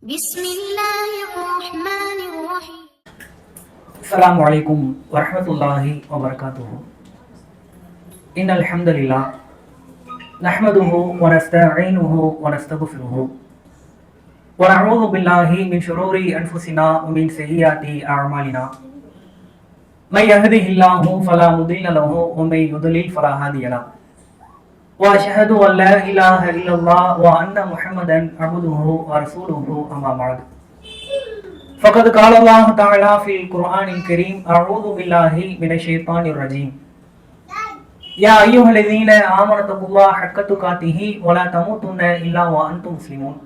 بسم الله الرحمن الرحيم. السلام عليكم ورحمة الله وبركاته. إن الحمد لله نحمده ونستعينه ونستغفره ونعوذ بالله من شرور أنفسنا ومن سيئات أعمالنا. من يهده الله فلا مضل له ومن يضلل فلا هادي له. وأشهد أن لا إله إلا الله وأن محمدا عبده ورسوله أما بعد. فقد قال الله تعالى في القرآن الكريم: أعوذ بالله من الشيطان الرجيم. يا أيها الذين آمنوا اتقوا الله حق تقاته ولا تموتن إلا وأنتم مسلمون.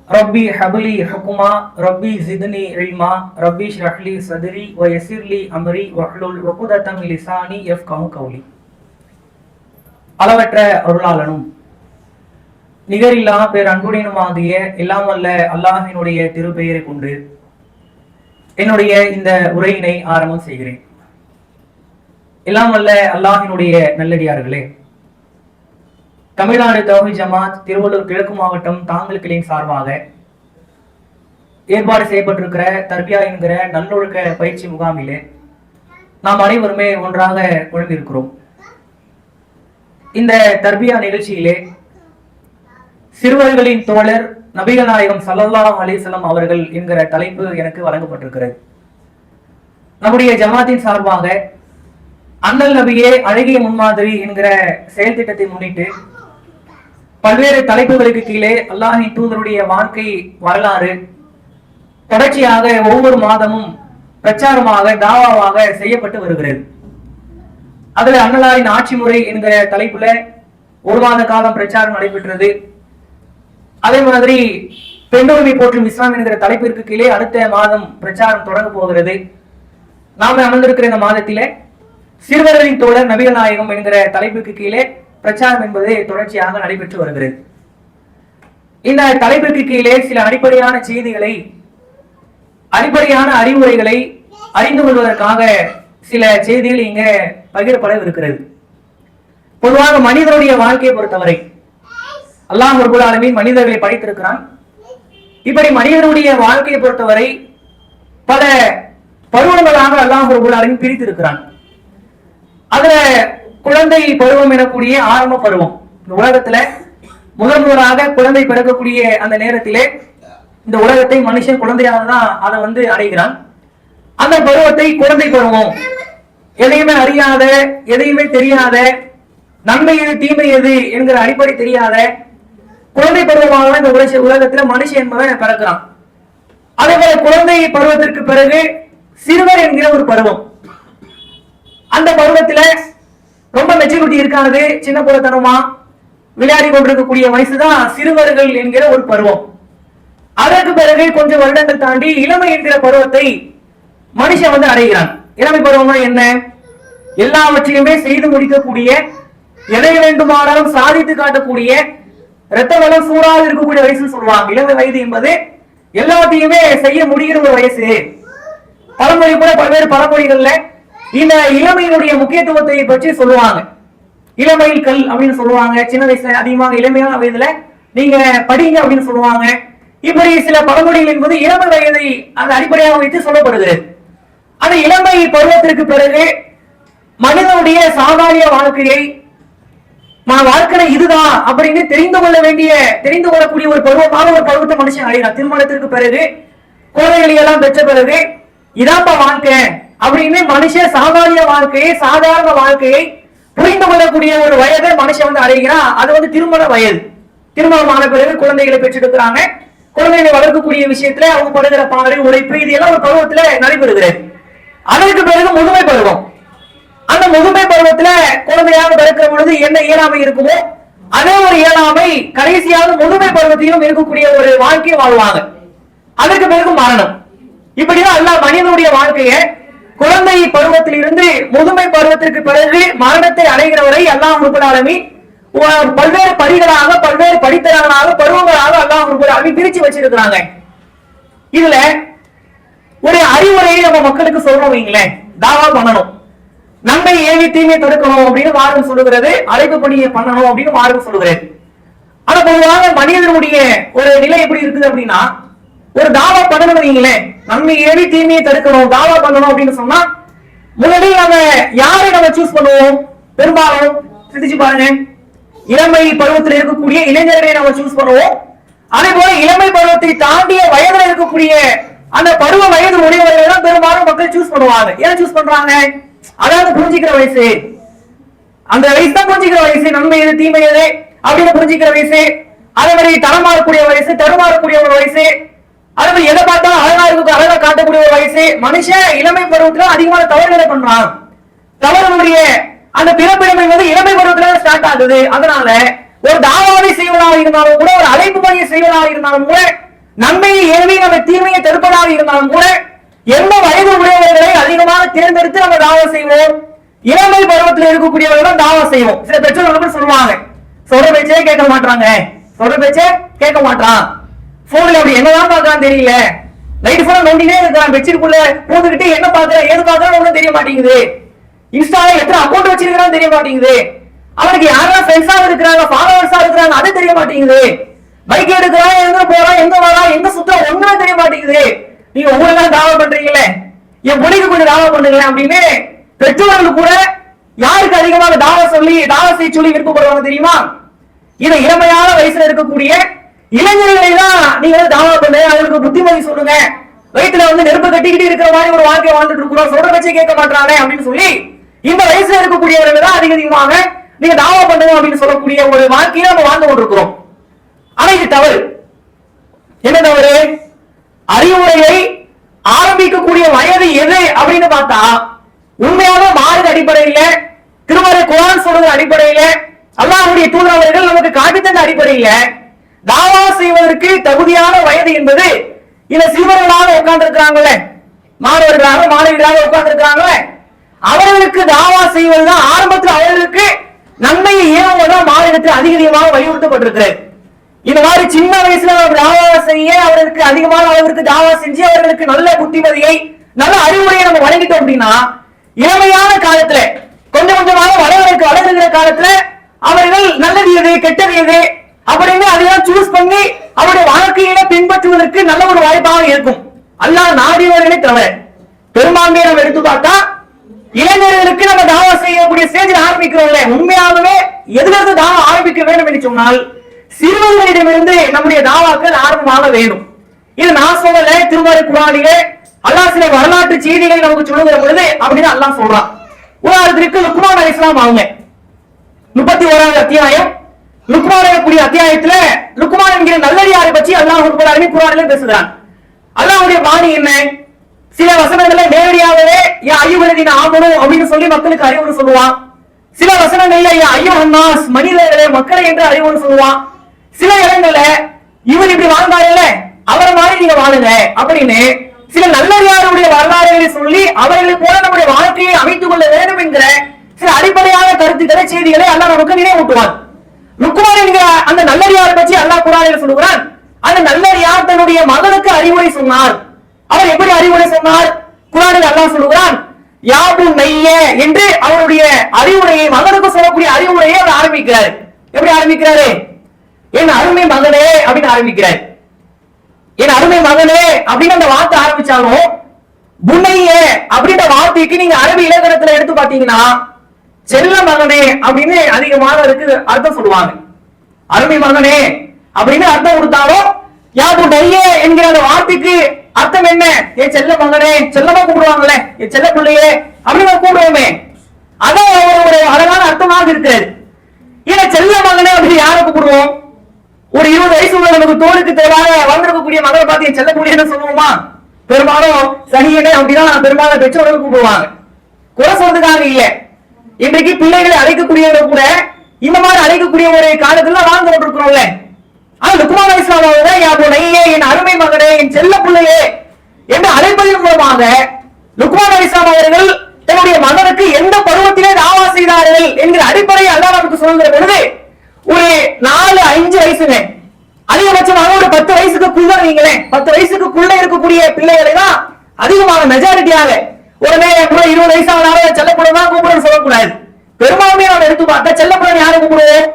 ربي هب لي حكما ربي زدني علما ربي اشرح لي صدري ويسر لي أمري واحلل عقدة من لساني يفقهوا قولي. அளவற்ற அருளாளனும் நிகரில்லா பேர் அன்புடையனுமாகிய எல்லாம் வல்ல அல்லாஹினுடைய திருப்பெயரை கொண்டு என்னுடைய இந்த உரையினை ஆரம்பம் செய்கிறேன். எல்லாம் வல்ல அல்லாஹினுடைய நல்லடியார்களே, தமிழ்நாடு தௌஹீத் ஜமாத் திருவள்ளூர் கிழக்கு மாவட்டம் தாங்கல் கிளையின் சார்பாக ஏற்பாடு செய்யப்பட்டிருக்கிற தர்பியா என்கிற நல்லொழுக்க பயிற்சி முகாமிலே நாம் அனைவருமே ஒன்றாக குழம்பியிருக்கிறோம். இந்த தர்பியா நிகழ்ச்சியிலே சிறுவர்களின் தோழர் நபிகள் நாயகம் ஸல்லல்லாஹு அலைஹி வஸல்லம் அவர்கள் என்கிற தலைப்பு எனக்கு வழங்கப்பட்டிருக்கிறது. நம்முடைய ஜமாத்தின் சார்பாக அண்ணல் நபியே அழகிய முன்மாதிரி என்கிற செயல் திட்டத்தை முன்னிட்டு பல்வேறு தலைப்புகளுக்கு கீழே அல்லாஹ்வின் தூதருடைய வாழ்க்கை வரலாறு தொடர்ச்சியாக ஒவ்வொரு மாதமும் பிரச்சாரமாக தாவாவாக செய்யப்பட்டு வருகிறது. அதுல அண்ணலாரின் ஆட்சி முறை என்கிற தலைப்புல ஒரு மாத காலம் பிரச்சாரம் நடைபெற்றது. அதே மாதிரி பெண்ணுரிமை போற்றும் இஸ்லாம் என்கிற தலைப்பிற்கு கீழே அடுத்த மாதம் பிரச்சாரம் தொடங்க போகிறது. நாம அமர்ந்திருக்கிற இந்த மாதத்திலே சிறுவர்களின் தோழர் நபிகள் நாயகம் என்கிற தலைப்புக்கு கீழே பிரச்சாரம் என்பது தொடர்ச்சியாக நடைபெற்று வருகிறது. இந்த தலைப்பிற்கு கீழே சில அடிப்படையான செய்திகளை, அடிப்படையான அறிவுரைகளை அறிந்து கொள்வதற்காக சில செய்திகள் இங்க பகிரப்படவிருக்கிறது. பொதுவாக மனிதனுடைய வாழ்க்கையை பொறுத்தவரை அல்லாஹ் ரப்பல் ஆலமீன் மனிதர்களை படைத்திருக்கிறான். இப்படி மனிதனுடைய வாழ்க்கையை பொறுத்தவரை பல பருவங்களாக அல்லாஹ் ரப்பல் ஆலமீன் பிரித்திருக்கிறான். அதுல குழந்தை பருவம் எனக்கூடிய ஆரம்ப பருவம், இந்த உலகத்துல முதலாக குழந்தை பிறக்கக்கூடிய அந்த நேரத்திலே இந்த உலகத்தை மனுஷன் குழந்தையாக தான் அதை அடைகிறான். அந்த பருவத்தை குழந்தை பருவம், எதையுமே அறியாத, எதையுமே தெரியாத, நன்மை எது தீமை எது என்கிற அடிப்படை தெரியாத குழந்தை பருவமாக இந்த உலகத்துல மனுஷன் என்பவன் பிறக்கிறான். அதே போல குழந்தை பருவத்திற்கு பிறகு சிறுவர் என்கிற ஒரு பருவம். அந்த பருவத்துல ரொம்ப மெச்சூரிட்டி இருக்காது, சின்ன புலத்தனமா விளையாடி கொண்டிருக்கக்கூடிய வயசுதான் சிறுவர்கள் என்கிற ஒரு பருவம். அதற்கு பிறகு கொஞ்சம் வருடங்கள் தாண்டி இளமை என்கிற பருவத்தை மனுஷன் அடைகிறான். இளமை பருவம்னா என்ன? எல்லாவற்றையுமே செய்து முடிக்கக்கூடிய, எதை வேண்டுமானாலும் சாதித்து காட்டக்கூடிய, இரத்த வளம் சூடாக இருக்கக்கூடிய வயசுன்னு சொல்லுவாங்க. இளமை வயது என்பது எல்லாத்தையுமே செய்ய முடிகிற ஒரு வயசு. பழமொழி கூட பல்வேறு பழமொழிகள்ல இந்த இளமையினுடைய முக்கியத்துவத்தை பற்றி சொல்லுவாங்க. இளமையில் கல் அப்படின்னு சொல்லுவாங்க. சின்ன வயசுல அதிகமாக இளமையான வயதுல நீங்க படிங்க அப்படின்னு சொல்லுவாங்க. இப்படி சில பழமொழிகள் என்பது இளமை வயதை அந்த அடிப்படையாக வைத்து சொல்லப்படுகிறது. அந்த இளமை பருவத்திற்கு பிறகு மனிதனுடைய சாதாரண வாழ்க்கையை, வாழ்க்கை இதுதான் அப்படின்னு தெரிந்து கொள்ளக்கூடிய ஒரு பருவமாக ஒரு பருவத்தை மனுஷன் அடைகிறான். திருமணத்திற்கு பிறகு குழந்தைகளை எல்லாம் பெற்ற பிறகு இதாப்பா வாழ்க்கை அப்படின்னு மனுஷன் சாதாரண வாழ்க்கையை புரிந்து கொள்ளக்கூடிய ஒரு வயதை மனுஷன் அடைகிறான். அது திருமண வயது. திருமணமான பிறகு குழந்தைகளை பெற்றெடுக்கிறாங்க. குழந்தைகளை வளர்க்கக்கூடிய விஷயத்துல அவங்க படுகிற பாடு, உழைப்பு, இது எல்லாம் ஒரு பருவத்துல நடைபெறுகிறது. அதற்கு பிறகு முதுமை பருவம். அந்த முதுமை பருவத்துல குழந்தையாக பிறக்கிற பொழுது என்ன இயலாமை இருக்குமோ அதே ஒரு இயலாமை கடைசியாக முதுமை பருவத்திலும் இருக்கக்கூடிய ஒரு வாழ்க்கையை வாழ்வாங்க. அதற்கு பிறகு மரணம். இப்படிதான் எல்லா மனிதனுடைய வாழ்க்கையை குழந்தை பருவத்திலிருந்து முதுமை பருவத்திற்கு பிறகு மரணத்தை அடைகிறவரை அல்லாஹ் ரப்பல் ஆலமீன் பல்வேறு படிகளாக, பல்வேறு படித்தரங்களாக, பருவங்களாக அல்லாஹ் ரப்பல் ஆலமீன் பிரிச்சு வச்சிருக்கிறாங்க. இதுல ஒரு அறிவுரையை நம்ம மக்களுக்கு சொல்றோம் வைங்களேன், தாவா பண்ணணும், நன்மை ஏவி தீமை தடுக்கணும் அப்படின்னு மார்க்கம் சொல்லுகிறது, அழைப்பு பணியை பண்ணணும் அப்படின்னு மார்க்கம் சொல்லுகிறது. ஆனா பொதுவாக மனிதனுடைய ஒரு நிலை எப்படி இருக்குது அப்படின்னா, ஒரு தாவா பண்ணணும் வைங்களேன், நன்மை ஏவி தீமையை தடுக்கணும், தாவா பண்ணணும் அப்படின்னு சொன்னா முதலில் நம்ம யாரை நம்ம சூஸ் பண்ணுவோம்? பெரும்பாலும் சிந்திச்சு பாருங்க, இளமை பருவத்தில் இருக்கக்கூடிய இளைஞர்களை நம்ம சூஸ் பண்ணுவோம். அதே போல இளமை பருவத்தை தாண்டிய வயதுல இருக்கக்கூடிய அந்த பருவ வயது உடையவர்களை தான் பெரும்பாலும் மக்கள் சூஸ் பண்ணுவாங்க. ஏன் சூஸ் பண்றாங்க? அதாவது புரிஞ்சுக்கிற வயசு, அந்த வயசு தான் புரிஞ்சுக்கிற வயசு, நன்மை எது தீமை எது அப்படின்னு புரிஞ்சுக்கிற வயசு. அதே மாதிரி தரமாறக்கூடிய வயசு, தருமாறக்கூடிய ஒரு வயசு. அதே மாதிரி எதை பார்த்தாலும் அழகா இருக்கு, அழகா காட்டக்கூடிய ஒரு வயசு. மனுஷன் இளமை பருவத்துல அதிகமான தவறுகளை பண்றான். தவறுடைய அந்த பிறப்பிழமை வந்து இளமை பருவத்துல ஸ்டார்ட் ஆகுது. அதனால ஒரு தாவாவை செய்வதாக இருந்தாலும் கூட, ஒரு அழைப்பு பணியை செய்வதாக இருந்தாலும் கூட, நன்மையை ஏவி நம்ம தீமையை தடுப்பதாக இருந்தாலும் கூட, எந்த வயது உடையவர்களை அதிகமாக தேர்ந்தெடுத்து நம்ம தாவா செய்வோம்? இளமை பருவத்தில் இருக்கக்கூடியவர்கள் தாவா செய்வோம். சில பெற்றோர்கள் சொல்லுவாங்க, சொல்ற பேச்சே கேட்க மாட்டாங்க, சொல்ற பேச்சே கேட்க மாட்டான், போன்ல அப்படி என்னதான் பாக்குறான்னு தெரியல, லைட் போன நோண்டினே இருக்கான், பெட்ஷீட்டுக்குள்ள பூந்துக்கிட்டு என்ன பாக்குறான் ஏது பாக்குறான்னு ஒண்ணும் தெரிய மாட்டேங்குது, இன்ஸ்டால எத்தனை அக்கௌண்ட் வச்சிருக்கான்னு தெரிய மாட்டேங்குது, அவனுக்கு யாரெல்லாம் ஃப்ரெண்ட்ஸா இருக்கிறாங்க, ஃபாலோவர்ஸா இருக்கிறாங்க அது தெரிய மாட்டேங்குது, பைக் எடுக்கிறான், எங்க போறான், எங்க வரான், எங்க சுத்தம் ஒண்ணுமே தெரிய மாட்டேங்குது, நீங்க உங்களுக்கு தாவா பண்றீங்களே, என் மொழிக்கு கொஞ்சம் தாவா பண்ணுங்களேன் அப்படின்னு பெற்றோர்கள் கூட யாருக்கு அதிகமாக தாவா செய்ய சொல்லி விருப்பப்படுவாங்க தெரியுமா? இதை இளமையான வயசுல இருக்கக்கூடிய இளைஞர்களை தான் நீங்க தாவா பண்ணுங்க, அவங்களுக்கு புத்திமதி சொல்லுங்க, வயிற்றுல வந்து நெருப்பு கட்டிக்கிட்டு இருக்கிற மாதிரி ஒரு வாழ்க்கை வாழ்ந்துட்டு இருக்கிறோம், சொல்ற வச்சு கேட்க மாட்டானே அப்படின்னு சொல்லி இந்த வயசுல இருக்கக்கூடியவர்கள் தான் அதிகமாக நீங்க தாவா பண்ணுங்க அப்படின்னு சொல்லக்கூடிய ஒரு வாழ்க்கையை நம்ம வாழ்ந்து கொண்டிருக்கிறோம். ஆனா இது தவறு. என்ன தவறு? அறிவுரையை ஆரம்பிக்கக்கூடிய வயது எது அப்படின்னு பார்த்தா, உண்மையாக மாறுத அடிப்படையில, திருமறை குர்ஆன் சொல்ற அடிப்படையில, அல்லாஹ்வுடைய தூதர் அவர்கள் நமக்கு காட்டித்தந்த அடிப்படையில தாவா செய்வதற்கு தகுதியான வயது என்பது இந்த சிறுவர்களாக உட்கார்ந்து இருக்கிறாங்கல்ல, மாணவர்களாக மாணவிகளாக உட்கார்ந்து இருக்கிறாங்கல்ல, அவர்களுக்கு தாவா செய்வதுதான் ஆரம்பத்தில் அவர்களுக்கு நன்மையை ஏவுவதுதான் மாநிலத்தில் அதிகமாக வலியுறுத்தப்பட்டிருக்கிறது. இந்த மாதிரி சின்ன வயசுல தாவா செய்ய அவர்களுக்கு அதிகமான அளவிற்கு தாவா செஞ்சு அவர்களுக்கு நல்ல புத்திமதியை நல்ல அறிவுரையை நம்ம வழங்கிட்டோம் அப்படின்னா, இளமையான காலத்துல கொஞ்சம் கொஞ்சமாக வளர்கிற காலத்துல அவர்கள் நல்லது எது கெட்டது எது அப்படின்னு அதையெல்லாம் சூஸ் பண்ணி அவருடைய வாழ்க்கையில பின்பற்றுவதற்கு நல்ல ஒரு வாய்ப்பாக இருக்கும். அல்லாஹ் நாடியவர்களே தவிர பெரும்பான்மையை நம்ம எடுத்து பார்த்தா இளைஞர்களுக்கு நம்ம தாவா செய்யக்கூடிய ஸ்டேஜில் ஆரம்பிக்கிறோம்ல, உண்மையாகவே எதிலிருந்து தாவா ஆரம்பிக்க வேண்டும் என்று சொன்னால் சிறுவர்களிடமிருந்து நம்முடைய தாவாக்கள் ஆரம்பமாக வேண்டும். இது நான் சொல்லல, திருமறை குர்ஆனிலே அல்லாஹ் சில வரலாற்று செய்திகளை நமக்கு சொல்லுகிற பொழுது அப்படின்னு அல்லாஹ் சொல்றான். உதாரணத்திற்கு லுக்மான் அலைஹிஸ்ஸலாம் அவங்க 31வது அத்தியாயம், லுக்மான் கூடிய அத்தியாயத்துல லுக்மான் என்கிற நல்லடியாரை பற்றி அல்லாஹ் ரப்பல் ஆலமீன் குர்ஆனிலே பேசுகிறான். அல்லாஹ்வுடைய பாணி என்ன? சில வசனங்களை நேரடியாகவே யா அய்யுஹல்லதீன ஆமனூ அப்படின்னு சொல்லி மக்களுக்கு அறிவுரை சொல்லுவான். சில வசனங்கள்ல யா அய்யுஹன் நாஸ் மனிதர்களே மக்களை என்று அறிவுரை சொல்லுவான். சில இடங்கள்ல இவர் இப்படி வாழ்ந்தாருல்ல அவரை மாதிரி நீங்க வாழுங்க அப்படின்னு சில நல்லடியாருடைய வரலாறுகளை சொல்லி அவர்களை போல நம்முடைய வாழ்க்கையை அமைத்துக் கொள்ள வேண்டும் என்கிற சில அடிப்படையான கருத்துக்களை செய்திகளை அல்லாஹ் நமக்கு நினைவூட்டுவான். லுக்மான் என்கிற அந்த நல்லடியாரை பற்றி அல்லாஹ் குர்ஆனில் சொல்லுகிறான். அந்த நல்லடியார் தன்னுடைய மகனுக்கு அறிவுரை சொன்னார். அவர் எப்படி அறிவுரை சொன்னார்? குர்ஆனில் அல்லாஹ் சொல்லுகிறான், யாபு நைய என்று அவருடைய அறிவுரையை மகனுக்கு சொல்லக்கூடிய அறிவுரையை அவர் ஆரம்பிக்கிறார். எப்படி ஆரம்பிக்கிறாரு? என் அருமை மகனே அப்படின்னு ஆரம்பிக்கிறார். என் அருமை மகனே அப்படின்னு அந்த வார்த்தை ஆரம்பிச்சாலும் புனைய அப்படின்ற வார்த்தைக்கு நீங்க அரபி இலக்கணத்துல எடுத்து பாத்தீங்கன்னா செல்ல மகனே அப்படின்னு அதிகமாக இருக்கு அர்த்தம் சொல்லுவாங்க. அருமை மகனே அப்படின்னு அர்த்தம் கொடுத்தாலும் யாபு நைய என்கிற அந்த வார்த்தைக்கு அர்த்தம் என்ன? என் செல்ல மகனே, செல்லமா கூப்பிடுவாங்கல்ல, என் செல்ல பிள்ளையே அப்படின்னு கூப்பிடுவோமே, அதான் ஒரு அழகான அர்த்தமாக இருக்கிறது. ஏன்னா செல்ல மகனே அப்படின்னு யாரை கூப்பிடுவோம்? ஒரு 20 வயசு உள்ள நமக்கு தோளுக்கு தேவையாக வளர்ந்திருக்கக்கூடிய மகளை பார்த்து என் செல்ல பிள்ளைன்னு சொல்லுவோமா? பெரும்பாலும் சனியனே அப்படிதான் பெரும்பாலும் பெற்றோர்கள் கூப்பிடுவாங்க. குறை சொல்றதுக்காக இல்ல, இன்றைக்கு பிள்ளைகளை அழைக்கக்கூடியவங்க கூட இந்த மாதிரி அழைக்கக்கூடிய ஒரு காலத்துல வாழ்ந்து கொண்டிருக்கிறோம்ல. ஆனா லுக்மான் அலைஹிஸ்ஸலாம் அவர்கள் யாபு நையே என் அருமை மகனே, என் செல்ல பிள்ளையே என்று அழைப்பதன் மூலமாக லுக்மான் அலைஹிஸ்ஸலாம் அவர்கள் தன்னுடைய மகனுக்கு எந்த பருவத்திலே தாவா செய்தார்கள் என்கிற அடிப்படையை அல்லாஹ் நமக்கு சொல்லுகிற பொழுது ஒரு 4-5 வயசுங்க, அதிகபட்சமாக ஒரு 10 வயசுக்குள்ள நீங்களே 10 வயசுக்குள்ள இருக்கக்கூடிய பிள்ளைகளை தான் அதிகமாக மெஜாரிட்டியாக உடனே 20 வயசானாலும் செல்லப்படம் தான் கூப்பிடுன்னு சொல்லக்கூடாது. பெரும்பான்மையை நம்ம எடுத்து பார்த்தா செல்லப்படம் யாரை கூப்பிடுவோம்?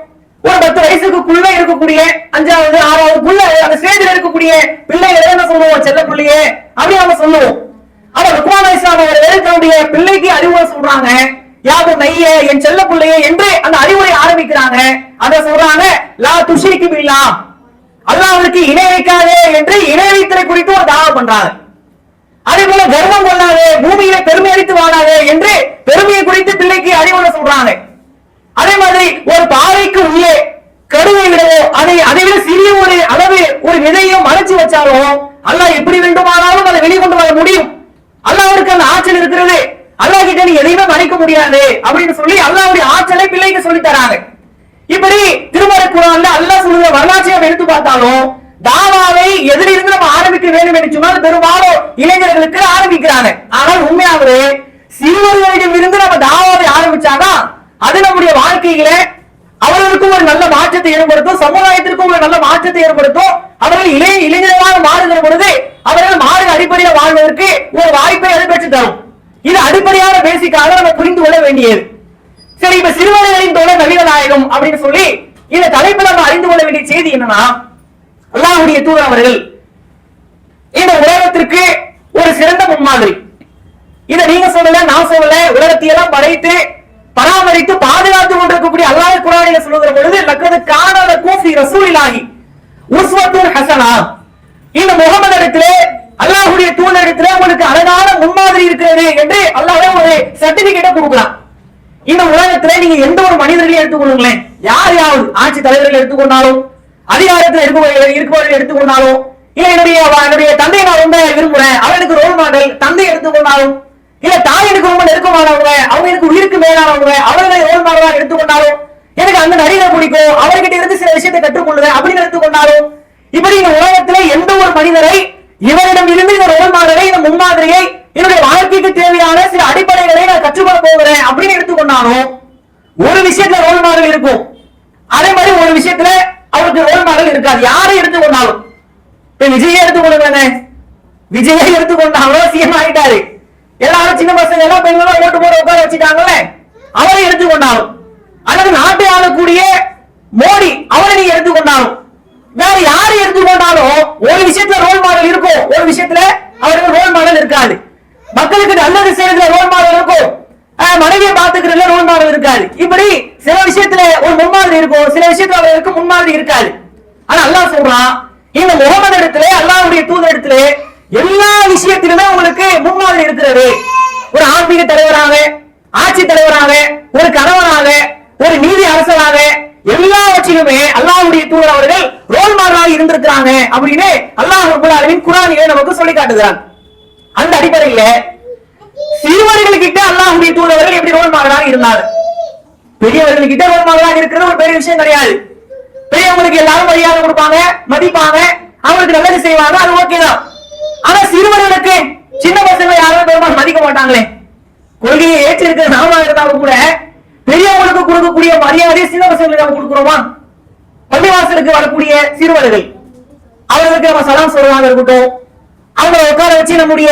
ஒரு 10 வயசுக்குள்ள இருக்கக்கூடிய 5வது 6வதுக்குள்ள அந்த ஸ்டேஜ்ல இருக்கக்கூடிய பிள்ளைகளை என்ன சொல்லுவோம், செல்ல பிள்ளையே அப்படி நம்ம சொல்லுவோம். அவர் லுக்மான் அலைஹிஸ்ஸலாம் அவர்கள் தன்னுடைய பிள்ளைக்கு அறிவுரை சொல்றாங்க, யாபு நையே என் செல்ல பிள்ளையே என்று அந்த அறிவுரை ஆரம்பிக்கிறாங்க. அத சொல்றாங்க, லா துஷ்ரிகு பில்லாஹ், அல்லாஹ்வுக்கு இணை வைக்காதே என்று இணை வைத்தலை குறித்து ஒரு தாவா பண்றாங்க. அதே போல கர்வம் கொள்ளாதே, பூமியில பெருமை அடித்து வாழாதே என்று பெருமையை குறித்து பிள்ளைக்கு அறிவுரை சொல்றாங்க. அதே மாதிரி ஒரு பாறைக்கு உள்ளே கருவை விடவோ அதை விட சிறிய ஒரு அளவு ஒரு விதையும் மறைச்சு வச்சாலும் அல்லாஹ் எப்படி வேண்டுமானாலும் அதை வெளிக்கொண்டு வர முடியும். அல்லாஹ்வுக்கு அந்த ஆற்றல் இருக்கிறது, அல்லாஹ் கிட்ட நீ எதையுமே மறைக்க முடியாது அப்படின்னு சொல்லி அல்லாஹ்வுடைய ஆற்றலை பிள்ளைக்கு சொல்லி தராங்க. இப்படி திருமறை குர்ஆன்ல அல்லாஹ் சொல்லுற வரலாற்றை எடுத்து பார்த்தாலும் தாவாவை எதிலிருந்து நம்ம ஆரம்பிக்க வேண்டும் என்று சொன்னால் பெரும்பாலும் இளைஞர்களுக்கு ஆரம்பிக்கிறாங்க. ஆனால் உண்மையாகவே சிறுவர்களிடம் இருந்து நம்ம தாவாவை ஆரம்பிச்சாதான் அது நம்முடைய வாழ்க்கையில அவர்களுக்கும் ஒரு நல்ல மாற்றத்தை ஏற்படுத்தும், சமுதாயத்திற்கும் ஒரு நல்ல மாற்றத்தை ஏற்படுத்தும். அவர்கள் இளைஞர்களாக மாறுகிற பொழுது அவர்கள் மாறுகிற அடிப்படையில் வாழ்வதற்கு ஒரு வாய்ப்பை அது பெற்று தரும். இது அடிப்படையான பேசிக்காக நம்ம புரிந்து கொள்ள வேண்டியது. சரி, இப்ப சிறுவர்களின் தோழர் நபிகள் நாயகம் அப்படின்னு சொல்லி இந்த தலைப்பில் நம்ம அறிந்து கொள்ள வேண்டிய செய்தி என்னன்னா, அல்லாஹ்வுடைய தூதர் அவர்கள் இந்த உலகத்திற்கு ஒரு சிறந்த முன்மாதிரி. இதை நீங்க சொல்லல, நான் சொல்லல, உலகத்தையெல்லாம் படைத்து பராமரித்து பாதுகாத்து கொண்டிருக்கக்கூடிய அல்லாஹ் குர்ஆனில் சொல்லுகிற பொழுது லக்கது கான லக்கும் ஃபீ ரசூலில்லாஹி உஸ்வத்துன் ஹஸனா, இந்த முகமது இடத்திலே அல்லாஹ்வுடைய தூதர் இடத்திலே உங்களுக்கு அழகான முன்மாதிரி இருக்கிறது என்று அல்லாஹ்வே ஒரு சர்டிபிகேட்டை கொடுக்கிறான். இந்த உலகத்திலே நீங்க எந்த ஒரு மனிதர்களையும் எடுத்துக்கொள்ளுங்களேன், யாரையாவது ஆட்சி தலைவர்கள் எடுத்துக்கொண்டாலும் அதிகாரத்தில் இருப்பவர்கள் எடுத்துக்கொண்டாலும் இல்ல என்னுடைய தந்தையை நான் ரொம்ப விரும்புறேன் அவனுக்கு ரோல் மாடல் தந்தை எடுத்துக்கொண்டாலும் இல்ல தாய் எனக்கு ரொம்ப நெருக்கமானவங்க அவங்க எனக்கு உயிருக்கு மேலானவங்க அவர்களை ரோல் மாடலா எடுத்துக்கொண்டாலும் எனக்கு அந்த நடிகை பிடிக்கும் அவர்கிட்ட இருந்து சில விஷயத்தை கற்றுக்கொள்ளுவேன் அப்படின்னு எடுத்துக்கொண்டாலும் இப்படி இந்த உலகத்திலே எந்த ஒரு மனிதரை இவரிடம் இருந்து இந்த ரோல் மாடலை இந்த முன்மாதிரியை என்னுடைய வாழ்க்கைக்கு தேவையான சில அடிப்படைகளை நான் கற்றுக்கொள்ள போகிறேன் அப்படின்னு எடுத்துக்கொண்டாலும் ஒரு விஷயத்துல ரோல் மாடல் இருக்கும், அதே மாதிரி ஒரு விஷயத்துல அவருக்கு ரோல் மாடல் இருக்காது. யாரை எடுத்துக்கொண்டாலும் விஜயை எடுத்துக்கொள்ளுங்க, விஜயை எடுத்துக்கொண்டாலும் சிஎம் ஆயிட்டாரு, எல்லாரும் சின்ன பசங்க எல்லாம் பெண்களும் ஓட்டு போட உட்கார வச்சுட்டாங்கல்ல, அவரை எடுத்துக்கொண்டாலும் அல்லது நாட்டை ஆளக்கூடிய மோடி அவரை நீங்க எடுத்துக்கொண்டாலும் வேற யாரை எடுத்துக்கொண்டாலும் ஒரு விஷயத்துல ரோல் மாடல் இருக்கும், ஒரு விஷயத்துல அவருக்கு ரோல் மாடல் இருக்காது. மக்களுக்கு நல்லது செய்யறதுல ரோல் மாடல் இருக்கும், மனைவியை பாத்துக்கிறதுல ரோல் மாடல் இருக்காது. இப்படி சில விஷயத்துல ஒரு முன்மாதிரி இருக்கும், சில விஷயத்துல அவருக்கு முன்மாதிரி இருக்காது. ஆனா அல்லாஹ் சொல்றான், இந்த முகமது இடத்திலே அல்லாஹ்வுடைய தூதர் இடத்திலே எல்லா விஷயத்திலுமே உங்களுக்கு முன்மாதிரி இருக்கிறது. ஒரு ஆன்மீக தலைவராக, ஆட்சி தலைவராக, ஒரு கணவனாக, ஒரு நீதி அரசராக எல்லாவற்றிலுமே அல்லாஹ்வுடைய தூதர் அவர்கள் ரோல் மாடலாக இருந்திருக்கிறாங்க அப்படின்னு அல்லாஹ் ரப்பல் ஆலமீன் குர்ஆனிலே நமக்கு சொல்லி காட்டுகிறான். அந்த அடிப்படையில சிறுவர்கள்கிட்ட அல்லாஹ்வுடைய தூதர் அவர்கள் எப்படி ரோல் மாடலாக இருந்தாங்க? பெரியவர்கள் கிட்ட ரோல் மாடலாக இருக்கிறது ஒரு பெரிய விஷயம் கிடையாது. பெரியவங்களுக்கு எல்லாரும் மரியாதை கொடுப்பாங்க, மதிப்பாங்க, அவங்களுக்கு நல்லது செய்வாங்க, அது ஓகே தான். ஆனா சிறுவர்களுக்கு சின்ன பசங்க யாரும் பெரும்பாலும் மதிக்க மாட்டாங்களே. கொள்கையை ஏற்றிருக்கிற நாம இருந்தாலும் கூட பெரியவங்களுக்கு கொடுக்கக்கூடிய மரியாதையை சின்ன பசங்களுக்கு நம்ம கொடுக்கிறோமா? பள்ளிவாசலுக்கு வரக்கூடிய சிறுவர்கள் அவர்களுக்கு நம்ம சலாம் சொல்றதாக இருக்கட்டும், அவங்களை உட்கார வச்சு நம்முடைய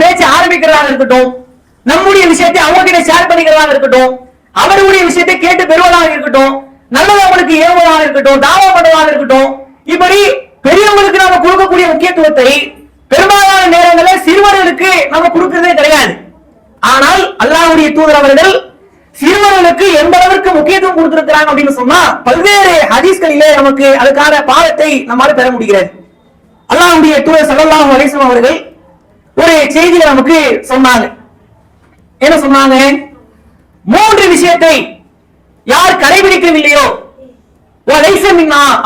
பேச்சு ஆரம்பிக்கிறதாக இருக்கட்டும், நம்முடைய விஷயத்தை அவங்க கிட்ட ஷேர் பண்ணிக்கிறதாக இருக்கட்டும், அவருடைய விஷயத்தை கேட்டு பெறுவதாக இருக்கட்டும், நல்லது அவங்களுக்கு ஏவுவதாக இருக்கட்டும், தாவா பண்ணுவதாக இருக்கட்டும், இப்படி பெரியவங்களுக்கு நம்ம கொடுக்கக்கூடிய முக்கியத்துவத்தை பெரும்பாலான நேரங்களில் சிறுவர்களுக்கு நம்ம கொடுக்கிறதே கிடையாது. ஆனால் அல்லாஹ்வுடைய தூதர் அவர்கள் சிறுவர்களுக்கு எந்த அளவிற்கு முக்கியத்துவம் கொடுத்திருக்கிறாங்க அப்படின்னு சொன்னா பல்வேறு ஹதீஸ்களிலே நமக்கு அதுக்கான பாடத்தை நம்மால பெற முடிகிறது. அல்லாஹ்வுடைய தூதர் ஸல்லல்லாஹு அலைஹி வஸல்லம் அவர்கள் ஒரு செய்தியை நமக்கு சொன்னாங்க. என்ன சொன்னாங்க? 3 விஷயத்தை யார் கடைபிடிக்கவில்லையோ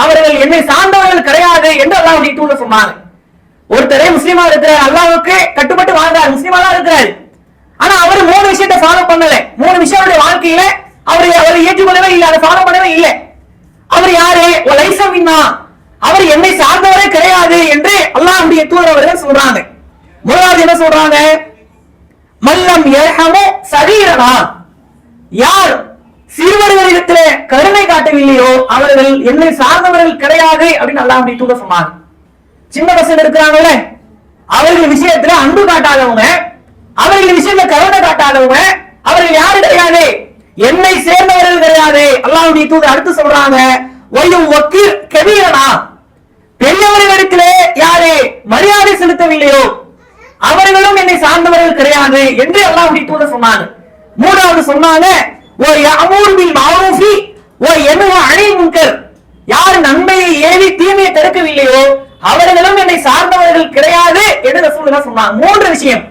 அவர்கள் என்னை சார்ந்தவர்கள் கிடையாது என்று அல்லாஹ்வுடைய தூதர் சொன்னாங்க. ஒருத்தரே முஸ்லிமா இருக்கிறார், அல்லாஹ்வுக்கு கட்டுப்பட்டு வாழ்றார், முஸ்லிமா தான் இருக்கிறார். ஆனா அவர் 3 விஷயத்தை ஃபாலோ பண்ணல. 3 விஷயங்களுடைய வாழ்க்கையில அவரை ஏற்றுக்கொள்ளவே இல்லை, அதை ஃபாலோ பண்ணவே இல்லை. அவர் யாரு? அவர் என்னை சார்ந்தவரே கிடையாது என்று அல்லாஹ்வுடைய தூதர் அவர்கள் சொல்றாங்க. முதலாவது என்ன சொல்றாங்க? மல்லம் யர்ஹமு சகீரனா, யார் சிறுவர்களிடத்திலே கருணை காட்டவில்லையோ அவர்கள் என்னை சார்ந்தவர்கள் கிடையாது அப்படின்னு அல்லாஹ்வுடைய தூதர் சொன்னாங்க. சின்ன பசங்க இருக்கிறாங்கல்ல, அவர்கள் விஷயத்துல அன்பு காட்டாதவங்க, அவர்கள் விஷயத்துல கருணை காட்டாதவங்க, அவர்கள் யாரு கிடையாது? என்னை சேர்ந்தவர்கள் கிடையாது. அல்லாஹ்வுடைய தூதர் அடுத்து சொல்றாங்க, வயும் வக்கீல் கபீரனா, பெரியவர்களிடத்திலே யாரு மரியாதை செலுத்தவில்லையோ அவர்களும் என்னை சார்ந்தவர்கள் கிடையாது என்று அல்லாஹ்வுடைய தூதர் சொன்னாங்க. மூணாவது சொன்னாங்க, ஓ யஅமூரு பில் மஅரூஃபி ஓ யன்ஹா அனில் முன்கர், யார் நன்மையை ஏவி தீமையை தடுக்கவில்லையோ அவர்களும் என்னை சார்ந்தவர்கள் கிடையாது என்று ரசூலுல்லாஹ் சொன்னாங்க. மூன்று விஷயம்.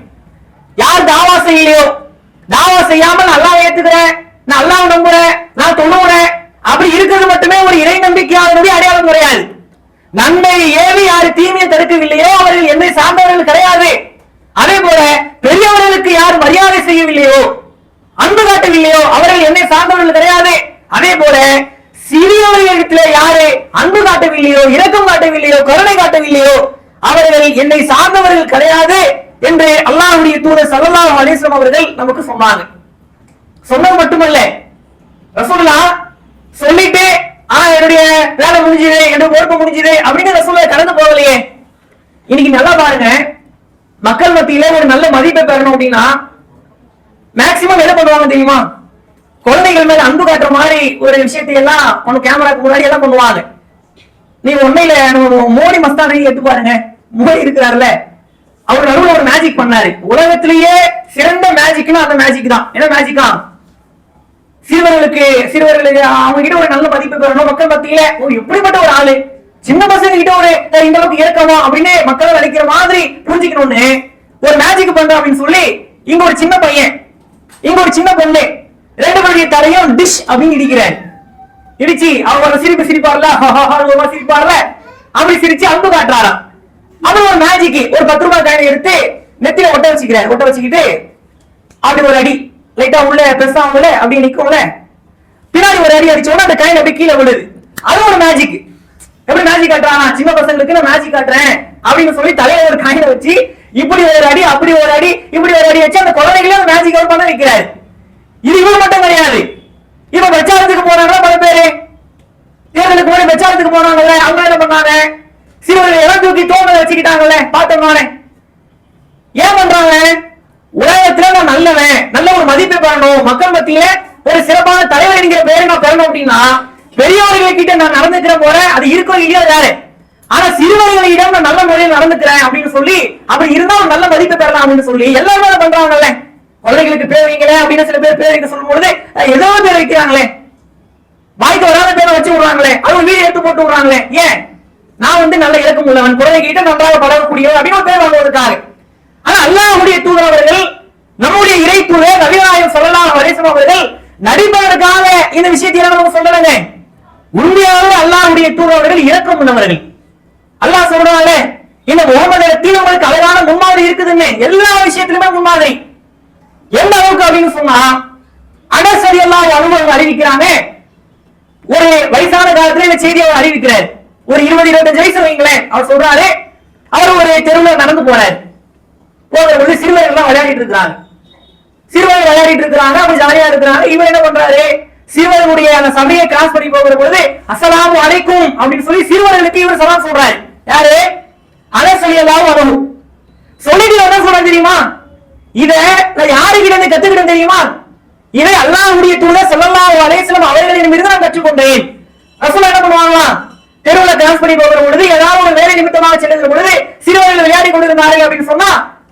யார் தாவா செய்யலையோ, தாவா செய்யாமல் அல்லாஹ் ஏத்துக்கிறேன், நான் அல்லாஹ் நம்புறேன், நான் தொழுகிறேன் அப்படி இருக்கிறது மட்டுமே ஒரு இறை நம்பிக்கையாளருடைய அடையாளம் கிடையாது. நன்மையை ஏவி யாரு தீமையை தடுக்கவில்லையோ அவர்கள் என்னை சார்ந்தவர்கள் கிடையாது. அதே போல பெரியவர்களுக்கு யார் மரியாதை செய்யவில்லையோ, அன்பு காட்டவில்லையோ அவர்கள் என்னை சார்ந்தவர்கள் கிடையாது. அதே போல சிறியவர்களிடத்திலே யாரு அன்பு காட்டவில்லையோ, இரக்கம் காட்டவில்லையோ, கருணை காட்டவில்லையோ அவர்கள் என்னை சார்ந்தவர்கள் கிடையாது என்று அல்லாஹ்வுடைய தூதர் ஸல்லல்லாஹு அலைஹி வஸல்லம் அவர்கள் நமக்கு சொன்னாங்க. சொன்னது மட்டுமல்ல, ரசூலுல்லாஹ் சொல்லிட்டு என்னுடைய வேலை முடிஞ்சது, என்னுடைய பொறுப்பு முடிஞ்சது அப்படின்னு ரசூலுல்லாஹ் கடந்து போகலையே. இன்னைக்கு நல்லா பாருங்க, மக்கள் மத்தியில ஒரு நல்ல மதிப்பை பெறணும் அப்படின்னா மேக்சிமம் என்ன பண்ணுவாங்க தெரியுமா? குழந்தைகள் மேல அன்பு காட்டுற மாதிரி ஒரு விஷயத்தை எல்லாம் கேமராக்கு முன்னாடி எல்லாம் பண்ணுவாங்க. நீங்க உண்மையில மோடி மஸ்தானை எடுத்து பாருங்க. மோடி இருக்கிறாருல, அவர் நடுவில் ஒரு மேஜிக் பண்ணாரு. உலகத்திலேயே சிறந்த மேஜிக்னா அந்த மேஜிக் தான். என்ன மேஜிக்கா? சிறுவர்களுக்கு அவங்க கிட்ட ஒரு நல்ல மதிப்பு பெறணும் மக்கள் மத்தியில. எப்படிப்பட்ட ஒரு ஆளு, சின்ன பசங்க கிட்ட ஒரு இந்த அளவுக்கு இறக்கமா அப்படின்னு மக்களை நினைக்கிற மாதிரி புரிஞ்சுக்கணும்னு ஒரு மேஜிக் பண்றோம் அப்படின்னு சொல்லி இங்க ஒரு சின்ன பையன், இங்க ஒரு சின்ன பொண்ணு, ரெண்டு பேருடைய தலையும் டிஷ் அப்படின்னு இடிக்கிறாரு. இடிச்சு அவங்க சிரிப்பார்ல, சிரிப்பார்ல அப்படி சிரிச்சு அன்பு காட்டுறாராம். அப்படி ஒரு மேஜிக் ஒரு 10 ரூபாய் காயினை எடுத்து நெத்தில ஒட்ட வச்சுக்கிறார். ஒட்ட வச்சுக்கிட்டு அப்படி ஒரு அடி லைட்டா உள்ள பெருசா அவங்கள அப்படி நிக்கும்ல, பின்னாடி ஒரு அடி அடிச்சோன்னா அந்த காயின் அப்படி கீழே விழுது. அது ஒரு மேஜிக். எப்படி மேஜிக் காட்டுறானா? சின்ன பசங்களுக்கு நான் மேஜிக் காட்டுறேன் அப்படின்னு சொல்லி தலையில ஒரு காயினை வச்சு இப்படி ஒரு அடி அப்படி ஒரு அடி இப்படி ஒரு அடி வச்சு அந்த குழந்தைகளே அந்த மேஜிக் அவர் பண்ண வைக்கிறாரு. இது இவர் மட்டும் கிடையாது. இப்ப பிரச்சாரத்துக்கு போறாங்க பல பேரு, தேர்தலுக்கு முன்னாடி பிரச்சாரத்துக்கு போனாங்கல்ல, அவங்க என்ன பண்ணாங்க? சிறுவர்கள் இடம் தூக்கி தோணலை வச்சுக்கிட்டாங்கல்ல, பார்த்தோம். ஏன் பண்றாங்க? உலகத்துல நான் நல்லவன், நல்ல ஒரு மதிப்பை பெறணும், மக்கள் மத்தியில ஒரு சிறப்பான தலைவர் என்கிற பெயரை நான் பெறணும் அப்படின்னா பெரியவர்கள் கிட்ட நான் நடந்துக்கிற போற அது இருக்கோ இல்லையோ வேற. ஆனா சிறுவர்களிடம் நான் நல்ல முறையில் நடந்துக்கிறேன் அப்படின்னு சொல்லி அப்படி இருந்தா ஒரு நல்ல மதிப்பை பெறலாம் அப்படின்னு சொல்லி எல்லாருமே அதை பண்றாங்கல்ல. குழந்தைகளுக்கு பேர் வைங்களே அப்படின்னு சில பேர் பேர் வைக்க சொல்லும் பொழுது ஏதோ பேர் வைக்கிறாங்களே, வாய்க்கு வராத பேரை வச்சு விடுறாங்களே, அது ஒரு வீடு எடுத்து போட்டு விடுறாங்களே. ஏன்? நான் நல்ல இலக்கம் உள்ளவன், குழந்தைகிட்ட நன்றாக பழகக்கூடியவன் அப்படின்னு ஒரு பேர் வாங்குவதற்காக. ஆனா அல்லாஹ்வுடைய தூதர் அவர்கள், நம்முடைய இறை தூதர் நபிகள் நாயகம் ஸல்லல்லாஹு அலைஹி வஸல்லம் அவர்கள் நடிப்பதற்காக இந்த விஷயத்தை நம்ம சொல்லலங்க. உண்மையாகவே அல்லாஹ்வுடைய தூதர் அவர்கள் இரக்கம் உள்ளவர்கள். அல்லாஹ் சொல்றானே, இந்த முகமது இடத்தில் உங்களுக்கு அழகான முன்மாதிரி இருக்குதுன்னு, எல்லா விஷயத்திலுமே முன்மாதிரி. எந்த அளவுக்கு அப்படின்னு சொன்னா, அனஸ் ரலியல்லாஹு அன்ஹு அறிவிக்கிறாங்க, ஒரு வயசான காலத்துல இந்த செய்தியை அவர் அறிவிக்கிறார். ஒரு 20-25 வயசு வைங்களேன். அவர் சொல்றாரு, அவர் ஒரு தெருவில் நடந்து போறாரு. போகும்போது சிறுவர்கள் எல்லாம் விளையாடிட்டு இருக்கிறாங்க. சிறுவர்கள் விளையாடிட்டு இருக்கிறாங்க, அப்படி ஜாலியா இருக்கிறாங்க. இவர் என்ன பண்றாரு? சிறுவர்களுடைய அந்த சபையை கிராஸ் பண்ணி போகிற பொழுது அஸ்ஸலாமு அலைக்கும் அப்படின்னு சொல்லி சிறுவர்களுக்கு இவர் சலாம் சொல்றாரு. யாரு? அனஸ் ரலியல்லாஹு அன்ஹு. சொல்லிட்டு என்ன சொல்றாரு தெரியுமா? இத நான் யாருக்கிட்ட இருந்து கத்துக்கிட்டேன் தெரியுமா? இதை அல்லாஹ்வுடைய தூதர் ஸல்லல்லாஹு அலைஹி வஸல்லம் அவர்களிடமிருந்து நான் கற்றுக்கொண்டேன். ரசூல் என்ன பண்ணுவாங்களா? தெருவில் கிராஸ் பண்ணி போகிற பொழுது ஏதாவது ஒரு வேலை நிமித்தமாக செல்லுகிற பொழுது சிறுவர்கள் விளையாடி கொண்டிருந்தார்கள் அப்படின்னு சொன்னா,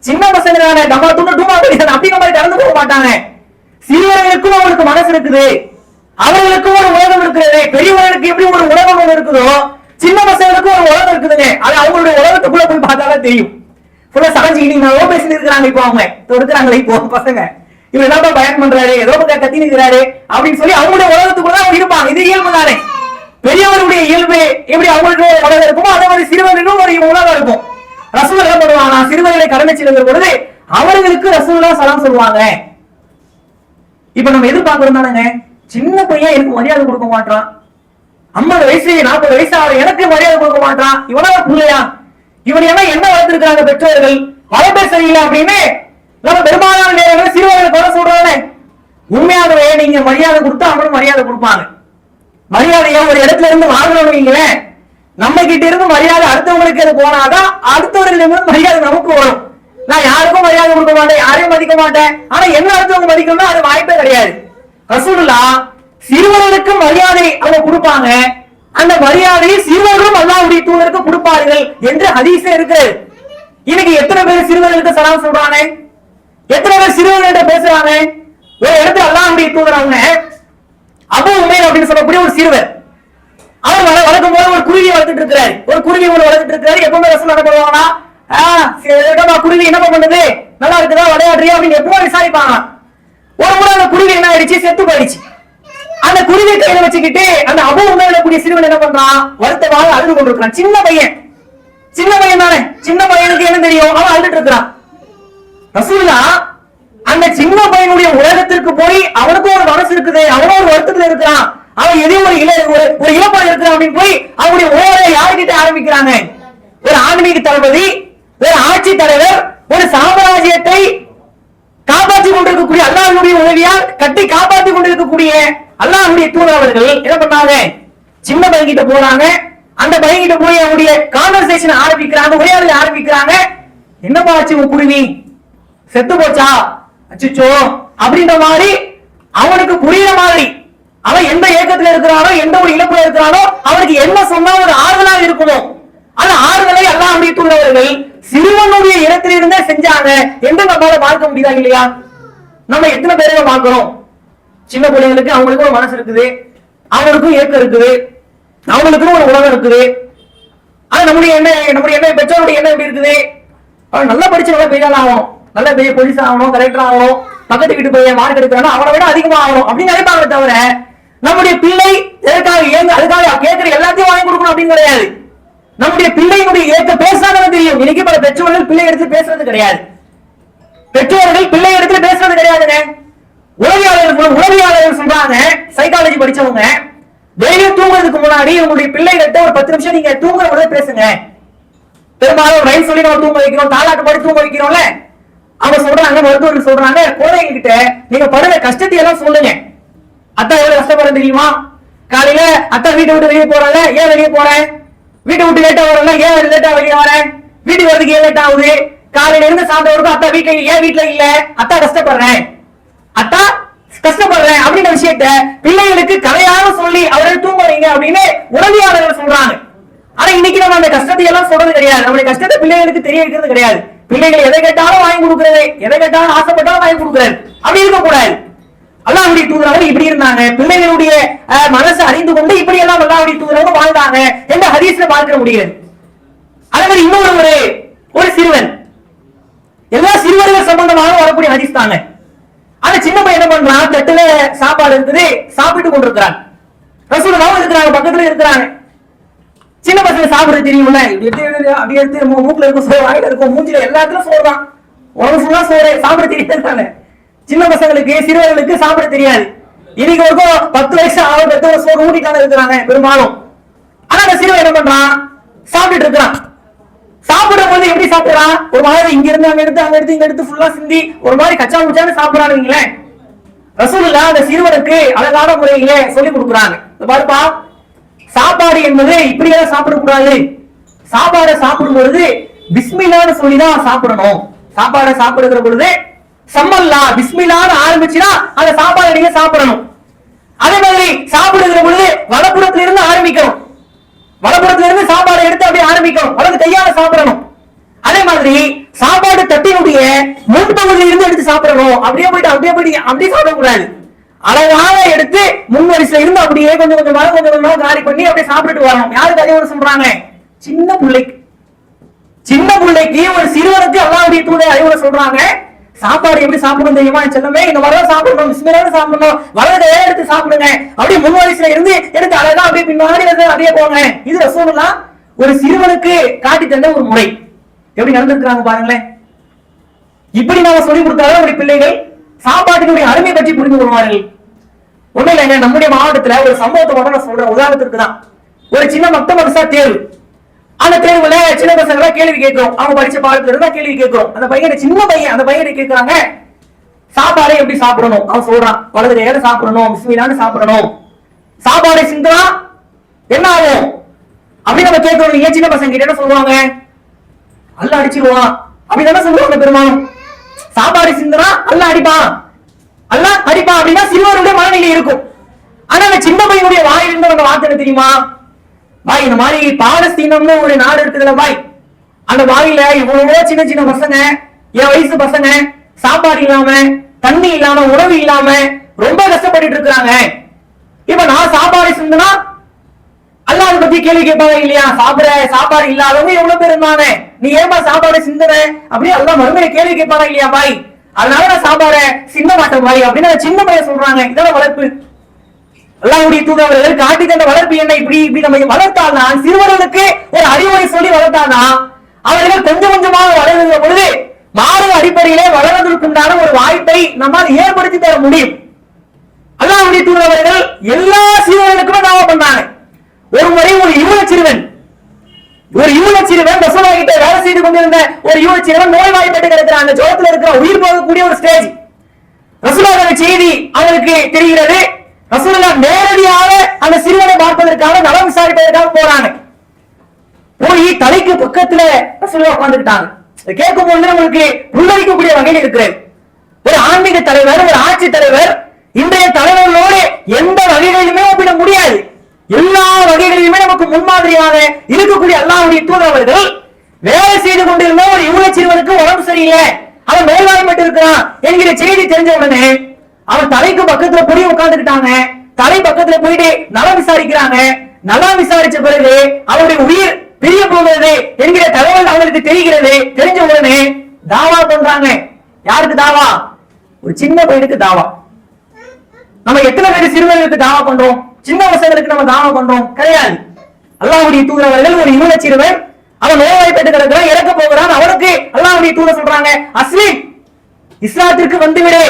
சின்ன பசங்க டமா துண்ணு டூமா அப்படிங்கிற மாதிரி கலந்து போக மாட்டாங்க. சிறுவர்களுக்கும் அவங்களுக்கு மனசு இருக்குது, அவர்களுக்கும் ஒரு உலகம் இருக்கிறது. பெரியவர்களுக்கு எப்படி ஒரு உலகம் ஒன்று இருக்குதோ சின்ன பசங்களுக்கும் ஒரு உலகம் இருக்குதுங்க. அது அவங்களுடைய உலகத்துக்குள்ள போய் பார்த்தாதான் தெரியும். ஃபுல்லா சமைச்சுக்கிட்டீங்க பேசி இருக்கிறாங்க. இப்போ அவங்க இருக்கிறாங்களே இப்போ பசங்க, இவர் என்ன பயன் பண்றாரு, ஏதோ கத்தி நிற்கிறாரு அப்படின்னு சொல்லி அவங்களுடைய உலகத்துக்குள்ள அவங்க இருப்பாங்க. இது இயல்பு தானே. பெரியவருடைய இயல்பு எப்படி அவங்களுக்கு உலகம் இருக்குமோ அதே மாதிரி சிறுவர்களுக்கும் ஒரு உலகம் இருக்கும். ரசூல் என்ன பண்ணுவாங்க? சிறுவர்களை கடமை செல்லுகிற பொழுது அவர்களுக்கு ரசூலுல்லாஹ் சலாம் சொல்லுவாங்க. இப்ப நம்ம எதிர்பார்க்கிறோம் தானங்க, சின்ன பையன் எனக்கு மரியாதை கொடுக்க மாட்டான், 50 வயசு 40 வயசு ஆகும் எனக்கு மரியாதை கொடுக்க மாட்டான், இவனால பிள்ளையா, இவன் என்ன வளர்த்திருக்கிறாங்க பெற்றோர்கள், வளர்ப்பே சரியில்லை அப்படின்னு நம்ம பெரும்பாலான நேரங்கள் சிறுவர்கள் குறை சொல்றாங்க. உண்மையாகவே நீங்க மரியாதை கொடுத்தா அவங்களும் மரியாதை கொடுப்பாங்க. மரியாதையா ஒரு இடத்துல இருந்து வாங்கணும் வைங்களேன், நம்ம கிட்ட இருந்து மரியாதை அடுத்தவங்களுக்கு அது போனாதான் அடுத்தவர்களிடம் மரியாதை நமக்கு வரும். நான் யாருக்கும் மரியாதை கொடுக்க மாட்டேன், யாரையும் மதிக்க மாட்டேன், ஆனா என்ன அடுத்தவங்க மதிக்கணும்னா அது வாய்ப்பே கிடையாது. ரசூலுல்லாஹ் சிறுவர்களுக்கு மரியாதை அவங்க கொடுப்பாங்க, அந்த மரியாதையை சிறுவர்களும் அல்லாஹ்வுடைய தூதருக்கு கொடுப்பார்கள் என்று ஹதீஸ்ல இருக்கு. இன்னைக்கு எத்தனை பேர் சிறுவர்களுக்கு சலாம் சொல்றாங்க? எத்தனை பேர் சிறுவர்கள்ட்ட பேசுறாங்க? ஒரு இடத்துல அல்லாஹ்வுடைய தூதர் அவங்க அபூ உமைர் அப்படின்னு சொல்லக்கூடிய ஒரு சிறுவர், அவர் வளர்க்கும் போது ஒரு குருவியை வளர்த்துட்டு இருக்கிறாரு. ஒரு குருவி வளர்த்துட்டு இருக்காரு. எப்பவுமே ரசூல் என்ன பண்ணுவாங்கன்னா, குருவி என்ன பண்ணுது, நல்லா இருக்குதா, விளையாடுறியா அப்படின்னு எப்பவும் விசாரிப்பாங்க. ஒரு முறை அந்த குருவி என்ன ஆயிடுச்சு, செத்து போயிடுச்சு. அந்த குருவியை கையில வச்சுக்கிட்டு அந்த அபூ உமைர் கூடிய சிறுவன் என்ன பண்றான், வருத்தமாக அழுது கொண்டிருக்கிறான். சின்ன பையன் தானே, சின்ன பையனுக்கு என்ன தெரியும், அவன் அழுதுட்டு இருக்கிறான். ரசூலுல்லாஹ் அந்த சின்ன பையனுடைய உலகத்திற்கு போய் அவனுக்கும் ஒரு மனசு இருக்குது, அவனும் ஒரு வருத்தத்துல இருக்கிறான், அவன் எதையும் ஒரு இழப்பாக இருக்கிறான் அப்படின்னு போய் அவனுடைய உரையை யாருக்கிட்ட ஆரம்பிக்கிறாங்க? ஒரு ஆன்மீக தளபதி, ஒரு ஆட்சி தலைவர், ஒரு சாம்ராஜ்யத்தை காப்பாற்றிக் கொண்டிருக்கக்கூடிய அல்லாஹ்வுடைய உதவியால் கட்டி காப்பாற்றிக் கொண்டிருக்கக்கூடிய அல்லாஹ்வுடைய தூதர் அவர்கள் என்ன பண்ணாங்க, சின்ன பையன் கிட்ட போறாங்க. அந்த பையன் கிட்ட போய் அவனுடைய கான்வர்சேஷன் ஆரம்பிக்கிறாங்க, உரையாடலை ஆரம்பிக்கிறாங்க. என்னப்பா ஆச்சு, உன் குருவி செத்து போச்சா, அச்சோ அப்படின்ற மாதிரி அவனுக்கு புரியுற மாதிரி, அவன் எந்த ஏக்கத்துல இருக்கிறானோ, எந்த ஒரு இழப்புல இருக்கிறானோ, அவனுக்கு என்ன சொன்னா ஒரு ஆறுதலா இருக்கணும். அந்த ஆறுதலை அல்லாஹ்வுடைய தூதர்கள் சிறுவனுடைய இடத்திலிருந்தே செஞ்சாங்க என்று நம்மளால பார்க்க முடியுதா இல்லையா? நம்ம எத்தனை பேரை பார்க்கிறோம்? சின்ன பிள்ளைங்களுக்கு அவங்களுக்கும் ஒரு மனசு இருக்குது, அவங்களுக்கும் ஏக்கம் இருக்குது, அவங்களுக்கும் ஒரு உலகம் இருக்குது. ஆனா நம்முடைய என்ன பெற்றோருடைய என்ன எப்படி இருக்குது, அவன் நல்லா படிச்சு நல்லா பெரிய ஆகணும், நல்ல பெரிய போலீஸ் ஆகணும், கலெக்டர் ஆகணும், பக்கத்து வீட்டு போய் மார்க் எடுக்கிறானோ அவனை விட அதிகமா ஆகணும் அப்படின்னு நினைப்பாங்க. தவிர நம்முடைய பிள்ளை எதற்காக அதுக்காக கேட்கிற எல்லாத்தையும் வாங்கி கொடுக்கணும் அப்படின்னு கிடையாது. நம்முடைய பிள்ளையினுடைய ஏற்க பேசாதான் தெரியும். இன்னைக்கு பல பெற்றோர்கள் பிள்ளை எடுத்து பேசுறது கிடையாது. பெற்றோர்கள் பிள்ளை எடுத்து பேசுறது கிடையாதுங்க. உளவியாளர்கள் சொல்றாங்க, சைக்காலஜி படிச்சவங்க, டெய்லியும் தூங்குறதுக்கு முன்னாடி உங்களுடைய பிள்ளைகிட்ட ஒரு 10 நிமிஷம் நீங்க தூங்குற போதே பேசுங்க. பெரும்பாலும் ரைன் சொல்லி நம்ம தூங்க வைக்கிறோம், தாலாட்டு படி தூங்க வைக்கிறோம்ல, அவங்க சொல்றாங்க, மருத்துவர்கள் சொல்றாங்க, குழந்தைங்க கிட்ட நீங்க படுற கஷ்டத்தை எல்லாம் சொல்லுங்க. அத்தா எவ்வளவு கஷ்டப்படுறது தெரியுமா, காலையில அத்தா வீட்டை விட்டு வெளியே போறல, ஏன் வெளியே போறேன், வீட்டை விட்டு லேட்டா வரல, ஏன் லேட்டா வெளியே வரேன், வீட்டுக்கு வரதுக்கு ஏன் லேட் ஆகுது, காலையில இருந்து சாப்பிட்ட வரைக்கும் அத்தா வீட்டுல ஏன் வீட்டுல இல்ல, அத்தா கஷ்டப்படுறேன், அத்தா கஷ்டப்படுறேன் அப்படின்ற விஷயத்த பிள்ளைகளுக்கு கதையாக சொல்லி அவர்கள் தூங்க வைங்க அப்படின்னு உளவியாளர்கள் சொல்றாங்க. ஆனா இன்னைக்கு நம்ம அந்த கஷ்டத்தை எல்லாம் சொல்றது கிடையாது. நம்மளுடைய கஷ்டத்தை பிள்ளைகளுக்கு தெரிய வைக்கிறது கிடையாது. பிள்ளைகள் எதை கேட்டாலும் வாங்கி கொடுக்கிறது, எதை கேட்டாலும் ஆசைப்பட்டாலும் வாங்கி கொடுக்கிறது, அப்படி இருக்கக்கூடாது. அல்லாஹ்வுடைய தூதரவர் இப்படி இருந்தாங்க, பிள்ளைகளுடைய மனசை அறிந்து கொண்டு இப்படி எல்லாம் அல்லாஹ்வுடைய தூதரவர் வாழ்ந்தாங்க என்று ஹதீஸ்ல பார்க்க முடிகிறது. அதே மாதிரி இன்னொரு ஒரு சிறுவன், எல்லா சிறுவர்கள் சம்பந்தமாக வரக்கூடிய ஹதீஸ் தாங்க. அந்த சின்ன பையன் என்ன பண்றான், தட்டுல சாப்பாடு இருக்குது, சாப்பிட்டு கொண்டிருக்கிறான். ரசூலுல்லாஹ் இருக்கிறாங்க, பக்கத்துல இருக்கிறாங்க. சின்ன பசங்க சாப்பிடுறது தெரியும்ல, அப்படி எடுத்து மூக்குல இருக்கும் சோறு, வாயில இருக்கும், மூஞ்சில எல்லாத்துலயும் சோறு தான், உடம்பு ஃபுல்லா சோறு, சாப்பிட தெரியாது. சின்ன பசங்களுக்கு சிறுவர்களுக்கு சாப்பிட தெரியாது. இன்னைக்கு வரைக்கும் 10 வயசு ஆக சோறு ஊட்டிட்டான இருக்கிறாங்க பெரும்பாலும். ஆனா அந்த சிறுவன் என்ன பண்றான், சாப்பிட்டு இருக்கிறான். சாப்பிடும் போது எப்படி சாப்பிடுறான், ஒரு மாதிரி இங்க இருந்து அங்க எடுத்து அங்க எடுத்து இங்க எடுத்து ஃபுல்லா சிந்தி ஒரு மாதிரி கச்சா முச்சான்னு சாப்பிடுறானுங்களே. ரசூலுல்லாஹ் அந்த சிறுவனுக்கு அழகான முறையிலே சொல்லி கொடுக்குறாங்க. பாருப்பா, சாப்பாடு என்பது இப்படியெல்லாம் சாப்பிடக்கூடாது. சாப்பாடை சாப்பிடும் பொழுது பிஸ்மில்லான்னு சொல்லிதான் சாப்பிடணும். சாப்பாடை சாப்பிடுகிற பொழுது சம்மல்லா பிஸ்மில்லான்னு ஆரம்பிச்சுன்னா அந்த சாப்பாடு நீங்க சாப்பிடணும். அதே மாதிரி சாப்பிடுகிற பொழுது வலப்புறத்துல இருந்து ஆரம்பிக்கணும். வலப்புறத்துல இருந்து சாப்பாடு எடுத்து அப்படியே ஆரம்பிக்கணும், வலது கையால சாப்பிடணும். அதே மாதிரி சாப்பாடு தட்டினுடைய முன்பகுதியில இருந்து எடுத்து சாப்பிடணும். அப்படியே சாப்பிடக்கூடாது. அழகாக எடுத்து முன்வரிசையில இருந்து அப்படியே கொஞ்சம் கொஞ்சமா காரி பண்ணி அப்படியே சாப்பிட்டுட்டு வரணும். யாருக்கு அதே சொல்றாங்க, சின்ன பிள்ளைக்கு ஒரு சிறுவனுக்கு அல்லாஹ்வுடைய தூதர் அறிவுரை சொல்றாங்க. சாப்பாடு எப்படி சாப்பிடணும் தெரியுமா செல்லமே, இந்த மாதிரி சாப்பிடணும், பிஸ்மில்லாஹ் சாப்பிடணும், வலது கையை எடுத்து சாப்பிடுங்க, அப்படியே முன்வரிசையில இருந்து எடுத்து அழகா அப்படியே பின்னாடி அப்படியே போங்க. இது ரசூலுல்லாஹ் ஒரு சிறுவனுக்கு காட்டி தந்த ஒரு முறை. எப்படி நடந்திருக்கிறாங்க பாருங்களேன். இப்படி நாம சொல்லி கொடுத்தாலும் நம்முடைய பிள்ளைகள் சாப்பாட்டினுடைய அருமை பற்றி புரிந்து கொள்வார்கள். ஒண்ணு இல்லைங்க, நம்முடைய மாவட்டத்துல ஒரு சம்பவத்தை மட்டும் நான் சொல்றேன், உதாரணத்துக்கு தான். ஒரு சின்ன மக்தமதரசா தேர்வு, அந்த தேர்வுல சின்ன பசங்களா கேள்வி கேட்கிறோம், அவங்க படிச்ச பாடத்துல இருந்தா கேள்வி கேட்கிறோம். அந்த பையன் சின்ன பையன், அந்த பையனை கேட்கிறாங்க, சாப்பாடை எப்படி சாப்பிடணும். அவன் சொல்றான், வலது கையால சாப்பிடணும், பிஸ்மில்லாஹ்னு சாப்பிடணும். சாப்பாடை சிந்தனா என்ன ஆகும் அப்படி நம்ம கேட்கிறோம். ஏன் சின்ன பசங்க கிட்ட என்ன சொல்லுவாங்க, அல்லாஹ் அடிச்சிருவான் அப்படி தானே சொல்லுவாங்க பெரும்பாலும். சாப்பாடு சிந்தனா அல்லாஹ் அடிப்பான் அல்லாஹ் அடிப்பான் அப்படின்னா சிறுவருடைய மனநிலை இருக்கும். ஆனா அந்த சின்ன பையனுடைய வாயிலிருந்து அந்த வார்த்தை தெரியுமா? பாய், இந்த மாதிரி பாலஸ்தீனம்னு ஒரு நாடு இருக்குதுல்ல பாய், அந்த வாயில இவ்வளவோ சின்ன சின்ன பசங்க, என் வயசு பசங்க சாப்பாடு இல்லாம, தண்ணி இல்லாம, உணவு இல்லாம ரொம்ப கஷ்டப்பட்டு இருக்காங்க. இப்ப நான் சாப்பாடு சிந்தனா அல்லாஹ் பத்தி கேள்வி கேட்பாங்க இல்லையா? சாப்பாடு இல்லாதவங்க எவ்வளவு பேர் இருந்தாங்க, நீ ஏமா சாப்பாடு சிந்தன அப்படி அல்லாஹ் மறுமையை கேள்வி கேட்பாங்க இல்லையா பாய்? அதனால நான் சாப்பாடு சிந்த மாட்டேன் பாய் அப்படின்னு சின்ன பையன் சொல்றாங்க. இதெல்லாம் வளர்ப்பு. அல்லாஹ்வுடைய தூதர் காட்டி தந்த வளர்ப்பு என்ன? இப்படி நம்ம வளர்த்தால்தான், சிறுவர்களுக்கு ஒரு அறிவுரை சொல்லி வளர்த்தால்தான் அவர்கள் கொஞ்சம் கொஞ்சமாக வளர்கிற பொழுது மாறுவ அடிப்படையிலே வளர்வதற்குண்டான ஒரு வாய்ப்பை நம்மால் ஏற்படுத்தி தர முடியும். அல்லாஹ்வுடைய தூதர் எல்லா சிறுவர்களுக்குமே தாவா பண்ணாங்க. ஒரு முறை ஒரு யூத சிறுவன் ரசூலா கிட்ட வேலை செய்து கொண்டிருந்த ஒரு யூத சிறுவன் நோய்வாய்ப்பட்டு கிடக்கிறான். அந்த ஜோரத்துல இருக்கிற உயிர் போகக்கூடிய ஒரு ஸ்டேஜ். ரசூலுல்லாஹ் செய்தி அவருக்கு தெரிகிறது. ரசூலுல்லாஹ் நேரடியாக அந்த சிறுவனை பார்ப்பதற்காக நலம் விசாரிப்பதற்காக போறாங்க. போய் தலைக்கு பக்கத்துல ரசூலுல்லாஹ் உட்கார்ந்துட்டாங்க. கேட்கும் போது உங்களுக்கு புல்லரிக்கக்கூடிய வகையில் இருக்கிறது. ஒரு ஆன்மீக தலைவர், ஒரு ஆட்சி தலைவர் இன்றைய தலைவர்களோடு எந்த வகைகளிலுமே ஒப்பிட முடியாது. எல்லா வகைகளிலுமே நமக்கு முன்மாதிரியாக இருக்கக்கூடிய அல்லாஹ்வுடைய தூதர் அவர்கள் வேலை செய்து கொண்டிருந்த ஒரு யூத சிறுவனுக்கு உடம்பு சரியில்லை, அவன் நோய்வாய்ப்பட்டு இருக்கிறான் என்கிற செய்தி தெரிஞ்ச உடனே அவன் தலைக்கு பக்கத்துல போய் உட்கார்ந்துட்டாங்க. தலை பக்கத்துல போயிட்டு நலம் விசாரிக்கிறாங்க. நலம் விசாரிச்ச பிறகு அவருடைய உயிர் பிரிய போகிறது என்கிற தகவல் அவங்களுக்கு தெரிகிறது. தெரிஞ்ச உடனே தாவா பண்றாங்க. யாருக்கு தாவா? ஒரு சின்ன பையனுக்கு தாவா. நம்ம எத்தனை பேர் சிறுவர்களுக்கு தாவா பண்றோம்? சின்ன பசங்களுக்கு நம்ம தாவா பண்றோம்? கிடையாது. அல்லாஹ்வுடைய தூதர் அவர்கள் ஒரு யூத சிறுவன், அவன் நோய்வாய்ப்பட்டு கிடக்கிறான், இறக்க போகிறான். அவனுக்கு அல்லாஹ்வுடைய தூதர் சொல்றாங்க, அஸ்லிம், இஸ்லாத்திற்கு வந்துவிடு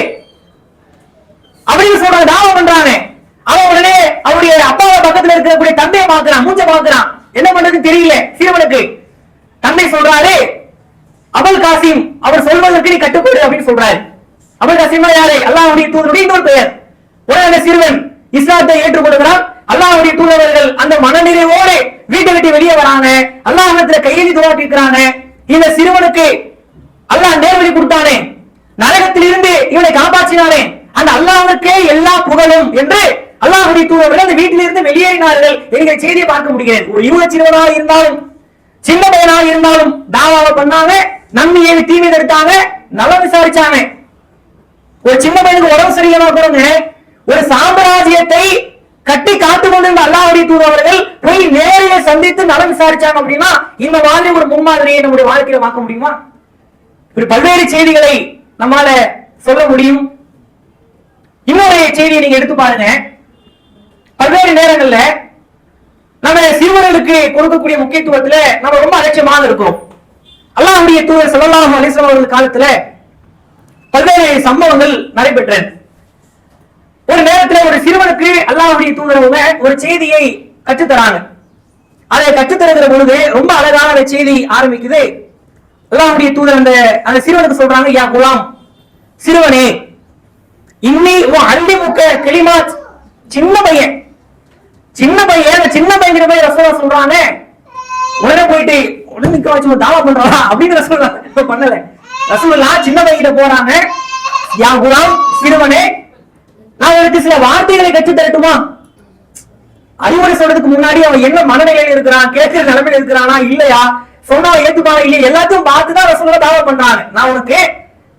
அப்படின்னு சொல்றாங்க, தாவா பண்றாங்க. அவன் உடனே அவருடைய அப்பாவை பக்கத்துல இருக்கக்கூடிய தந்தையை பார்க்கிறான், மூஞ்ச பார்க்கிறான். என்ன பண்றதுன்னு தெரியல சிறுவனுக்கு. தந்தை சொல்றாரு, அபுல் காசிம் அவர் சொல்வதற்கு நீ கட்டுப்படு அப்படின்னு சொல்றாரு. அபுல் காசிம் யாரு? அல்லாஹ்வுடைய தூதருடைய இன்னொரு பெயர். உடனே அந்த சிறுவன் இஸ்லாத்தை ஏற்றுக்கொள்கிறான். அல்லாஹ்வுடைய தூதர்கள் அந்த மனநிறைவோடு வீட்டை விட்டு வெளியே வராங்க. அல்லாஹ்விடத்துல கையெழுதி துவாட்டிக்கிறாங்க. இந்த சிறுவனுக்கு அல்லாஹ் நேர்வழி கொடுத்தானே, நரகத்தில் இருந்து இவனை காப்பாற்றினானே, அந்த அல்லாஹ்வுக்கே எல்லா புகழும் என்று அல்லாஹ்வுடைய தூதர்கள் அந்த வீட்டில் இருந்து வெளியேறினார்கள் என்கிற செய்தியை பார்க்க முடிகிறது. ஒரு யூத சிறுவனாக இருந்தாலும் சின்ன பையனாக இருந்தாலும் தாவாவை பண்ணாங்க, நன்மையை தீமை தடுத்தாங்க, நலம் விசாரிச்சாங்க. ஒரு சின்ன பையனுக்கு உடம்பு சரியில்லாம போறங்க, ஒரு சாம்ராஜ்யத்தை கட்டி காத்து கொண்டிருந்த அல்லாஹ்வுடைய தூதர் அவர்கள் போய் நேரிலே சந்தித்து நலம் விசாரிச்சாங்க அப்படின்னா இந்த மாதிரி ஒரு முன்மாதிரியை நம்முடைய வாழ்க்கையில பார்க்க முடியுமா? இப்படி பல்வேறு செய்திகளை நம்மால சொல்ல முடியும். இன்னொரு செய்தியை நீங்க எடுத்து பாருங்க. பல்வேறு நேரங்கள்ல நம்ம சிறுவர்களுக்கு கொடுக்கக்கூடிய முக்கியத்துவத்துல நம்ம ரொம்ப அலட்சியமாக இருக்கிறோம். அல்லாஹ்வுடைய தூதர் ஸல்லல்லாஹு அலைஹி வஸல்லம் அவர்கள் காலத்துல பல்வேறு சம்பவங்கள் நடைபெற்றது. ஒரு நேரத்துல ஒரு சிறுவனுக்கு அல்லாஹ்வுடைய தூதர் ஒரு செய்தியை கற்றுத்தராங்க. அதை கற்றுத்தருகிற பொழுது ரொம்ப அழகான செய்தி ஆரம்பிக்குது. அல்லாஹ்வுடைய தூதர் அந்த சிறுவனுக்கு சொல்றாங்க, யா குலாம், சிறுவனே, இன்னி அல்லிமுக்க கலிமாத். சின்ன பையன் சின்ன பையன் போய் ரசூலுல்லாஹ் சொல்றாங்க. உடனே போயிட்டு உடனே நிக்க வச்சு தாவா பண்றாங்க அப்படின்னு ரசூலுல்லாஹ் பண்ணல. ரசூலுல்லாஹ் சின்ன பையன் போறாங்க, யா குலாம், சிறுவனே, நான் உனக்கு சில வார்த்தைகளை கற்று தரட்டுமா? அறிவுரை சொல்றதுக்கு முன்னாடி அவன் என்ன மனநிலையில் இருக்கிறான், கேட்கிற நிலைமையில இருக்கிறானா இல்லையா, சொன்னா ஏத்துப்பானா இல்லையா, எல்லாத்தையும் பார்த்துதான் ரசூலுல்லாஹ் தாவா பண்றாங்க. நான் உனக்கு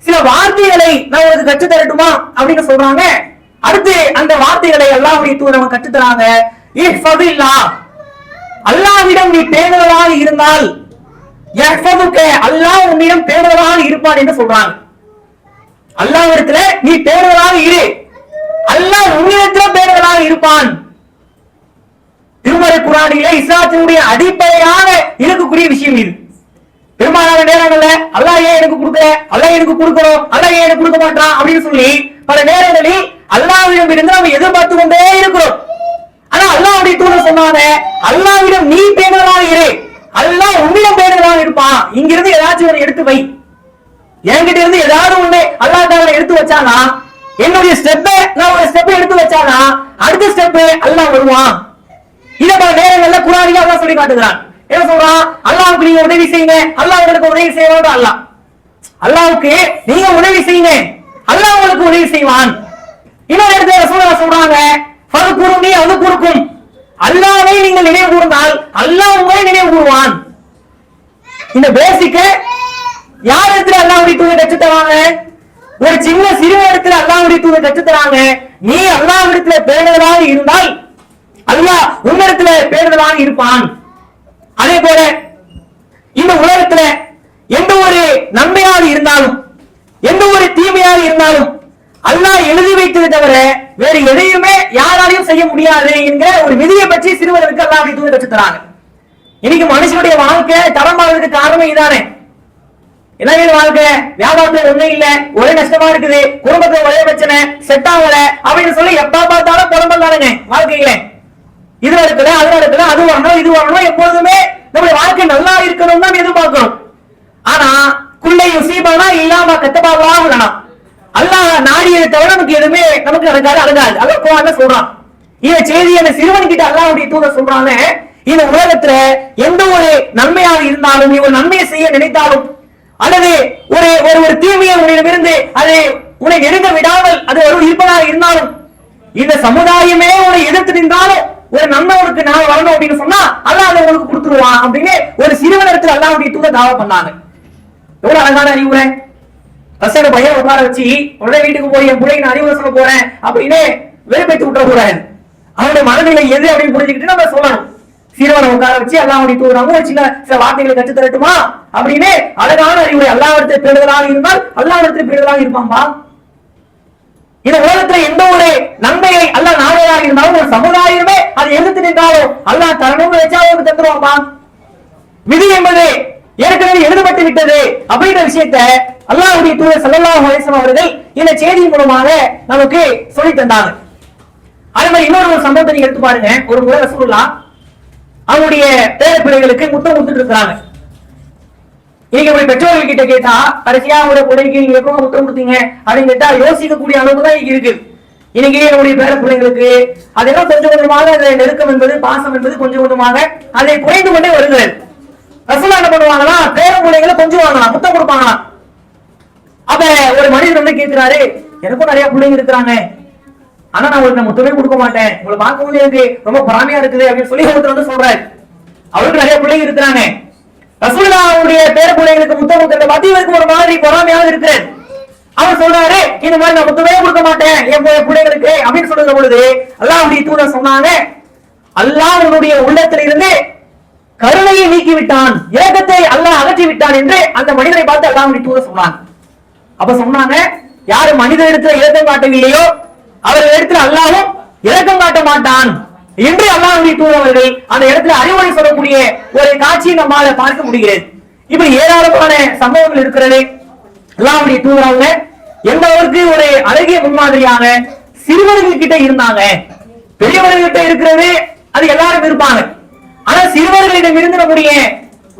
சில வார்த்தைகளை நான் உனக்கு கற்று தரட்டுமா அப்படின்னு சொல்றாங்க. அடுத்து அந்த வார்த்தைகளை அல்லாஹ்வுடைய தூதர் கற்று தராங்க. இஹ்ஃபதில்லாஹ், அல்லாஹ்விடம் நீ பேணுதலாக இருந்தால் யஹ்ஃபதுக, அல்லாஹ் உன்னிடம் பேணுதலாக இருப்பான் என்று சொல்றாங்க. அல்லாஹ்விடத்துல நீ பேணுதலாக இரு, அல்லாஹ் உன்னிடத்துல பேணுதலாக இருப்பான். திருமறை குர்ஆனிலே இஸ்லாத்தினுடைய அடிப்படையாக இருக்கக்கூடிய விஷயம் இது. பெரும்பாலான நேரங்கள்ல அல்லாஹ் ஏன் எனக்கு கொடுக்கல, அல்லாஹ் எனக்கு கொடுக்கணும், அல்லாஹ் ஏன் எனக்கு கொடுக்க மாட்டான் அப்படின்னு சொல்லி பல நேரங்களில் அல்லாஹ்விடம் இருந்து நம்ம எதிர்பார்த்து கொண்டே இருக்கிறோம். ஆனா அல்லாஹ்வுடைய தூதர் சொன்னாங்க, அல்லாஹ்விடம் நீ பேணுதலாக இரு, அல்லாஹ் உன்னிடம் பேணுதலாக இருப்பான். இங்கிருந்து ஏதாச்சும் ஒரு எடுத்து வை, என்கிட்ட இருந்து ஏதாவது ஒண்ணு அல்லாஹ் தால எடுத்து வச்சானா, என்னுடைய ஸ்டெப்பை நான் ஒரு ஸ்டெப் எடுத்து வச்சானா அடுத்த ஸ்டெப் அல்லாஹ் வருவான். இத பல நேரங்கள்ல குர்ஆனிலே அல்லாஹ் சொல்லி காட்டுகிறான். என்ன சொல்றான்? அல்லாஹ்வுக்கு நீங்க உதவி செய்யுங்க, அல்லாஹ் உங்களுக்கு உதவி செய்வான். அல்லாஹ்வுக்கு நீங்க உதவி செய்யுங்க, அல்லாஹ் உங்களுக்கு உதவி செய்வான். இன்னொரு இடத்துல ரசூலுல்லாஹ் சொல்றாங்க, ஃபதுகுருனி அதுகுருக்கும், அல்லாஹ்வை நீங்கள் நினைவு கூர்ந்தால் அல்லாஹ் உங்களை நினைவு கூர்வான். இந்த பேசிக்க யார் இடத்துல அல்லாஹ்வுடைய தூதர் கற்று தராங்க? ஒரு சின்ன சிறு இடத்துல அல்லாஹ்வுடைய தூதர் கற்று தராங்க. நீ அல்லாஹ்விடத்துல பேணுதலாக இருந்தால் அல்லாஹ் உன்னிடத்துல பேணுதலாக இருப்பான். அதே போல இந்த உலகத்துல எந்த ஒரு நன்மையாக இருந்தாலும் எந்த ஒரு தீமையாக இருந்தாலும் அல்லாஹ் எழுதி வைத்ததை தவிர வேறு எதையுமே யாராலையும் செய்ய முடியாது என்கிற ஒரு விதியை பற்றி சிறுவர்களுக்கு அல்லாஹ்வுடைய தூதர் கற்று தராங்க. இன்னைக்கு மனுஷனுடைய வாழ்க்கை தரமானதுக்கு காரணமே இதானே. என்ன வாழ்க்கை, வியாபாரத்துல ஒண்ணும் இல்ல, ஒரே நஷ்டமா இருக்குது, குடும்பத்துல ஒரே பிரச்சனை, செட் ஆகல அப்படின்னு சொல்லி எப்ப பார்த்தாலும் புலம்பல் தானுங்க வாழ்க்கையில. இது நடக்கல, அது நடக்கல, அது வரணும், இது வரணும், எப்பொழுதுமே நம்முடைய வாழ்க்கை நல்லா இருக்கணும் தான் எதிர்பார்க்கணும். ஆனா குள்ளை யுசீபானா இல்லாம கத்தபாவா வேணாம். அல்லாஹ் நாடியதை தவிர நமக்கு எதுவுமே நமக்கு நடக்காது, அழகாது. அல்லாஹ் குர்ஆன்ல சொல்றான். இந்த செய்தி அந்த சிறுவன் கிட்ட அல்லாஹ்வுடைய தூதர் சொல்றாங்க, இந்த உலகத்துல எந்த ஒரு நன்மையாக இருந்தாலும், நீ ஒரு நன்மையை செய்ய நினைத்தாலும் அல்லது ஒரு ஒரு தீமையை உன்னிடமிருந்து அதை உன்னை நெருங்க விடாமல் அது ஒரு இருப்பதாக இருந்தாலும், இந்த சமுதாயமே உன்னை எதிர்த்து நின்றாலும் ஒரு நன்மை உனக்கு நான் வரணும் அப்படின்னு சொன்னா அல்லாஹ் அதை உங்களுக்கு கொடுத்துருவான் அப்படின்னு ஒரு சிறுவனிடத்தில் அல்லாஹ்வுடைய தூதர் தாவா பண்ணாங்க. எவ்வளவு அழகான அறிவுரை. பசங்க பையன் உட்கார வச்சு உடனே வீட்டுக்கு போய் என் பிள்ளைக்கு நான் அறிவுரை சொல்ல போறேன் அப்படின்னு வெறுப்பேற்றி விட்டுற கூடாது. அவனுடைய மனநிலை எது அப்படின்னு புரிஞ்சுக்கிட்டு நம்ம சொல்லணும். சிறுவனை உட்கார வச்சு அல்லாஹ்வுடைய தூதர் ஒரு சின்ன சில வார்த்தைகளை கற்று தரட்டுமா அப்படின்னு அழகான அறிவுரை. அல்லாஹ்விடத்தில் பேணுதலாக இருந்தால் அல்லாஹ்விடத்தில் பேணுதலாக இருப்பான்பா. இந்த உலகத்துல எந்த ஒரு நன்மையை அல்லாஹ் நாடுவதாக இருந்தாலும் ஒரு சமுதாயமே அதை எதிர்த்து நின்றாலும் அல்லாஹ் தரணும் வச்சா அவருக்கு தந்துருவான்பா. விதி என்பது ஏற்கனவே எழுதப்பட்டு விட்டது அப்படின்ற விஷயத்தை அல்லாஹ்வுடைய தூதர் ஸல்லல்லாஹு அலைஹி வஸல்லம் அவர்கள் இந்த செய்தி மூலமாக நமக்கு சொல்லி தந்தாங்க. அதே மாதிரி இன்னொரு சம்பவத்தை நீங்க எடுத்து பாருங்க. ஒரு முறை ரசூலுல்லாஹ் அவங்களுடைய பேர பிள்ளைகளுக்கு முத்தம் கொடுத்துட்டு இருக்காங்க. இன்னைக்கு ஒரு பெற்றோர்கள் கிட்ட கேட்டா கடைசியா ஒரு பிள்ளைக்கு நீங்க எப்போ முத்தம் கொடுத்தீங்க அப்படின்னு கேட்டா யோசிக்கக்கூடிய அளவுக்கு தான் இருக்கு. இன்னைக்கு நம்முடைய பேர பிள்ளைங்களுக்கு அதெல்லாம் கொஞ்சம் கொஞ்சமாக நெருக்கம் என்பது பாசம் என்பது கொஞ்சம் கொஞ்சமாக அதை குறைந்து கொண்டே வருகிறது. ரசூலுல்லாஹ் என்ன பண்ணுவாங்களா, பேர பிள்ளைகளை கொஞ்சம் வாங்கலாம், முத்தம் கொடுப்பாங்களாம். அப்ப ஒரு மனிதர் வந்து கேட்கிறாரு, எனக்கும் நிறைய பிள்ளைங்க இருக்கிறாங்க, ஆனா நான் உங்களுக்கு முத்தமே கொடுக்க மாட்டேன், உங்களை பார்க்கும்போது எனக்கு ரொம்ப பொறாமையா இருக்குது அப்படின்னு சொல்லி ஒருத்தர் வந்து சொல்றாரு. அவருக்கு நிறைய பிள்ளைங்க இருக்கிறாங்க. ரசூலுல்லாஹ்வுடைய பேர பிள்ளைங்களுக்கு முத்தம் கொடுக்கறத பத்தி இவருக்கு ஒரு மாதிரி பொறாமையாக இருக்கு. அவர் சொல்றாரு, இந்த மாதிரி நான் முத்தமே கொடுக்க மாட்டேன் என் பிள்ளைங்களுக்கு அப்படின்னு சொல்லுற பொழுது அல்லாஹ்வுடைய தூதர் சொன்னாங்க, அல்லாஹ் உன்னுடைய உள்ளத்துல இருந்து கருணையை நீக்கி விட்டான், இரக்கத்தை அல்லாஹ் அகற்றி விட்டான் என்று அந்த மனிதரை பார்த்து அல்லாஹ்வுடைய தூதர் சொன்னாங்க. அப்ப சொன்னாங்க, யாரு மனிதனிடத்துல இரக்கம் காட்டவில்லையோ அவர்கள் இடத்துல அல்லாஹ்வும் இரக்கம் காட்ட மாட்டான் என்று அல்லாஹ்வுடைய தூதர் அவர்கள் அந்த இடத்துல அறிவுரை சொல்லக்கூடிய ஒரு காட்சியை நம்மால பார்க்க முடிகிறது. இப்படி ஏராளமான சம்பவங்கள் இருக்கிறது. அல்லாஹ்வுடைய தூதர் அவங்க எந்த அளவுக்கு ஒரு அழகிய முன்மாதிரியாக சிறுவர்கள் கிட்ட இருந்தாங்க. பெரியவர்கள் கிட்ட இருக்கிறது அது எல்லாரும் இருப்பாங்க. ஆனா சிறுவர்களிடம் இருந்து நம்முடைய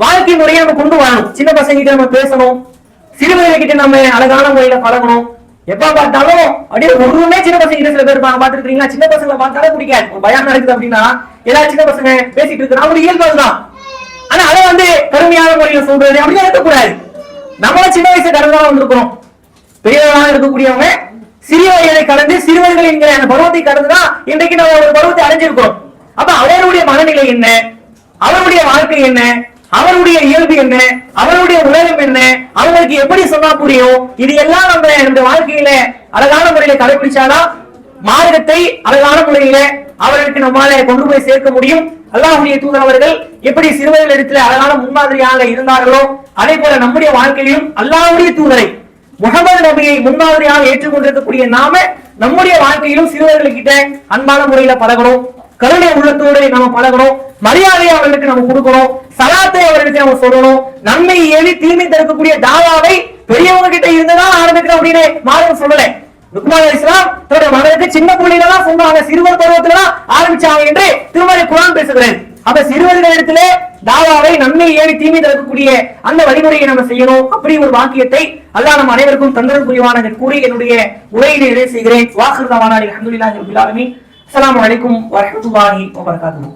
வாழ்க்கை முறையை நம்ம கொண்டு வரணும். சின்ன பசங்க கிட்ட நம்ம பேசணும், சிறுவர்கள் கிட்ட நம்ம அழகான முறையில பழகணும். எப்ப பார்த்தாலும் அப்படியே ஒருமே சின்ன பசங்க கிட்ட சில பேர் இருப்பாங்க, பாத்துருக்கீங்களா? சின்ன பசங்களை பார்த்தாலும் பிடிக்காது. ஒரு பயம் நடக்குது அப்படின்னா ஏதாவது சின்ன பசங்க பேசிட்டு இருக்கிறாங்க, அவங்க இயல்பு தான். ஆனா அதை வந்து கருமையான முறையில சொல்றது அப்படின்னு இருக்கக்கூடாது. நம்மளும் சின்ன வயசு கடந்தா வந்திருக்கிறோம். பெரியவர்களாக இருக்கக்கூடியவங்க சிறிய வயதை கடந்து சிறுவர்கள் என்கிற அந்த பருவத்தை கடந்துதான் இன்றைக்கு நம்ம ஒரு பருவத்தை அடைஞ்சிருக்கிறோம். அப்ப அவருடைய மனநிலை என்ன, அவருடைய வாழ்க்கை என்ன, அவருடைய இயல்பு என்ன, அவருடைய உலகம் என்ன, அவங்களுக்கு எப்படி சொன்னா புரியும், இது எல்லாம் நம்ம இந்த வாழ்க்கையில அழகான முறையில கடைபிடிச்சாதான் மார்க்கத்தை அழகான முறையில அவர்களுக்கு நம்மால கொண்டு போய் சேர்க்க முடியும். அல்லாஹ்வுடைய தூதர் அவர்கள் எப்படி சிறுவர்கள் இடத்துல அழகான முன்மாதிரியாக இருந்தார்களோ அதே போல நம்முடைய வாழ்க்கையிலும் அல்லாஹ்வுடைய தூதரை முஹம்மது நபியை முன்மாதிரியாக ஏற்றுக்கொண்டிருக்கக்கூடிய நாம நம்முடைய வாழ்க்கையிலும் சிறுவர்கள்கிட்ட அன்பான முறையில பழகணும், கருணை உள்ளத்தோடு நம்ம பழகணும், மரியாதையை அவர்களுக்கு நம்ம கொடுக்கணும், சலாத்தை அவர்களுக்கு நம்ம சொல்லணும், நன்மை ஏவி தீமை தடுக்கக்கூடிய தாவாவை பெரியவங்க கிட்ட இருந்துதான் ஆரம்பிக்கிறோம் அப்படின்னு மார்க்கம் சொல்லல. லுக்மான் அலைஹிஸ்ஸலாம் தன்னுடைய மகனுக்கு சின்ன பிள்ளைல தான் சொன்னாங்க, சிறுவர் பருவத்துல தான் ஆரம்பிச்சாங்க என்று திருமறை குர்ஆன் பேசுகிறது. அப்ப சிறுவர்கள் இடத்துல தாவாவை நன்மை ஏவி தீமை தடுக்கக்கூடிய அந்த வழிமுறையை நம்ம செய்யணும். அப்படி ஒரு வாக்கியத்தை அல்லாஹ் நம் அனைவருக்கும் தந்தரல் புரிவான் என்று கூறி என்னுடைய உரையினை நிறைவு செய்கிறேன். வாஹிரு தஅவானா அல்ஹம்துலில்லாஹி ரப்பில் ஆலமீன். அஸ்ஸலாமு அலைக்கும் வரஹ்மத்துல்லாஹி வபரகாத்துஹு.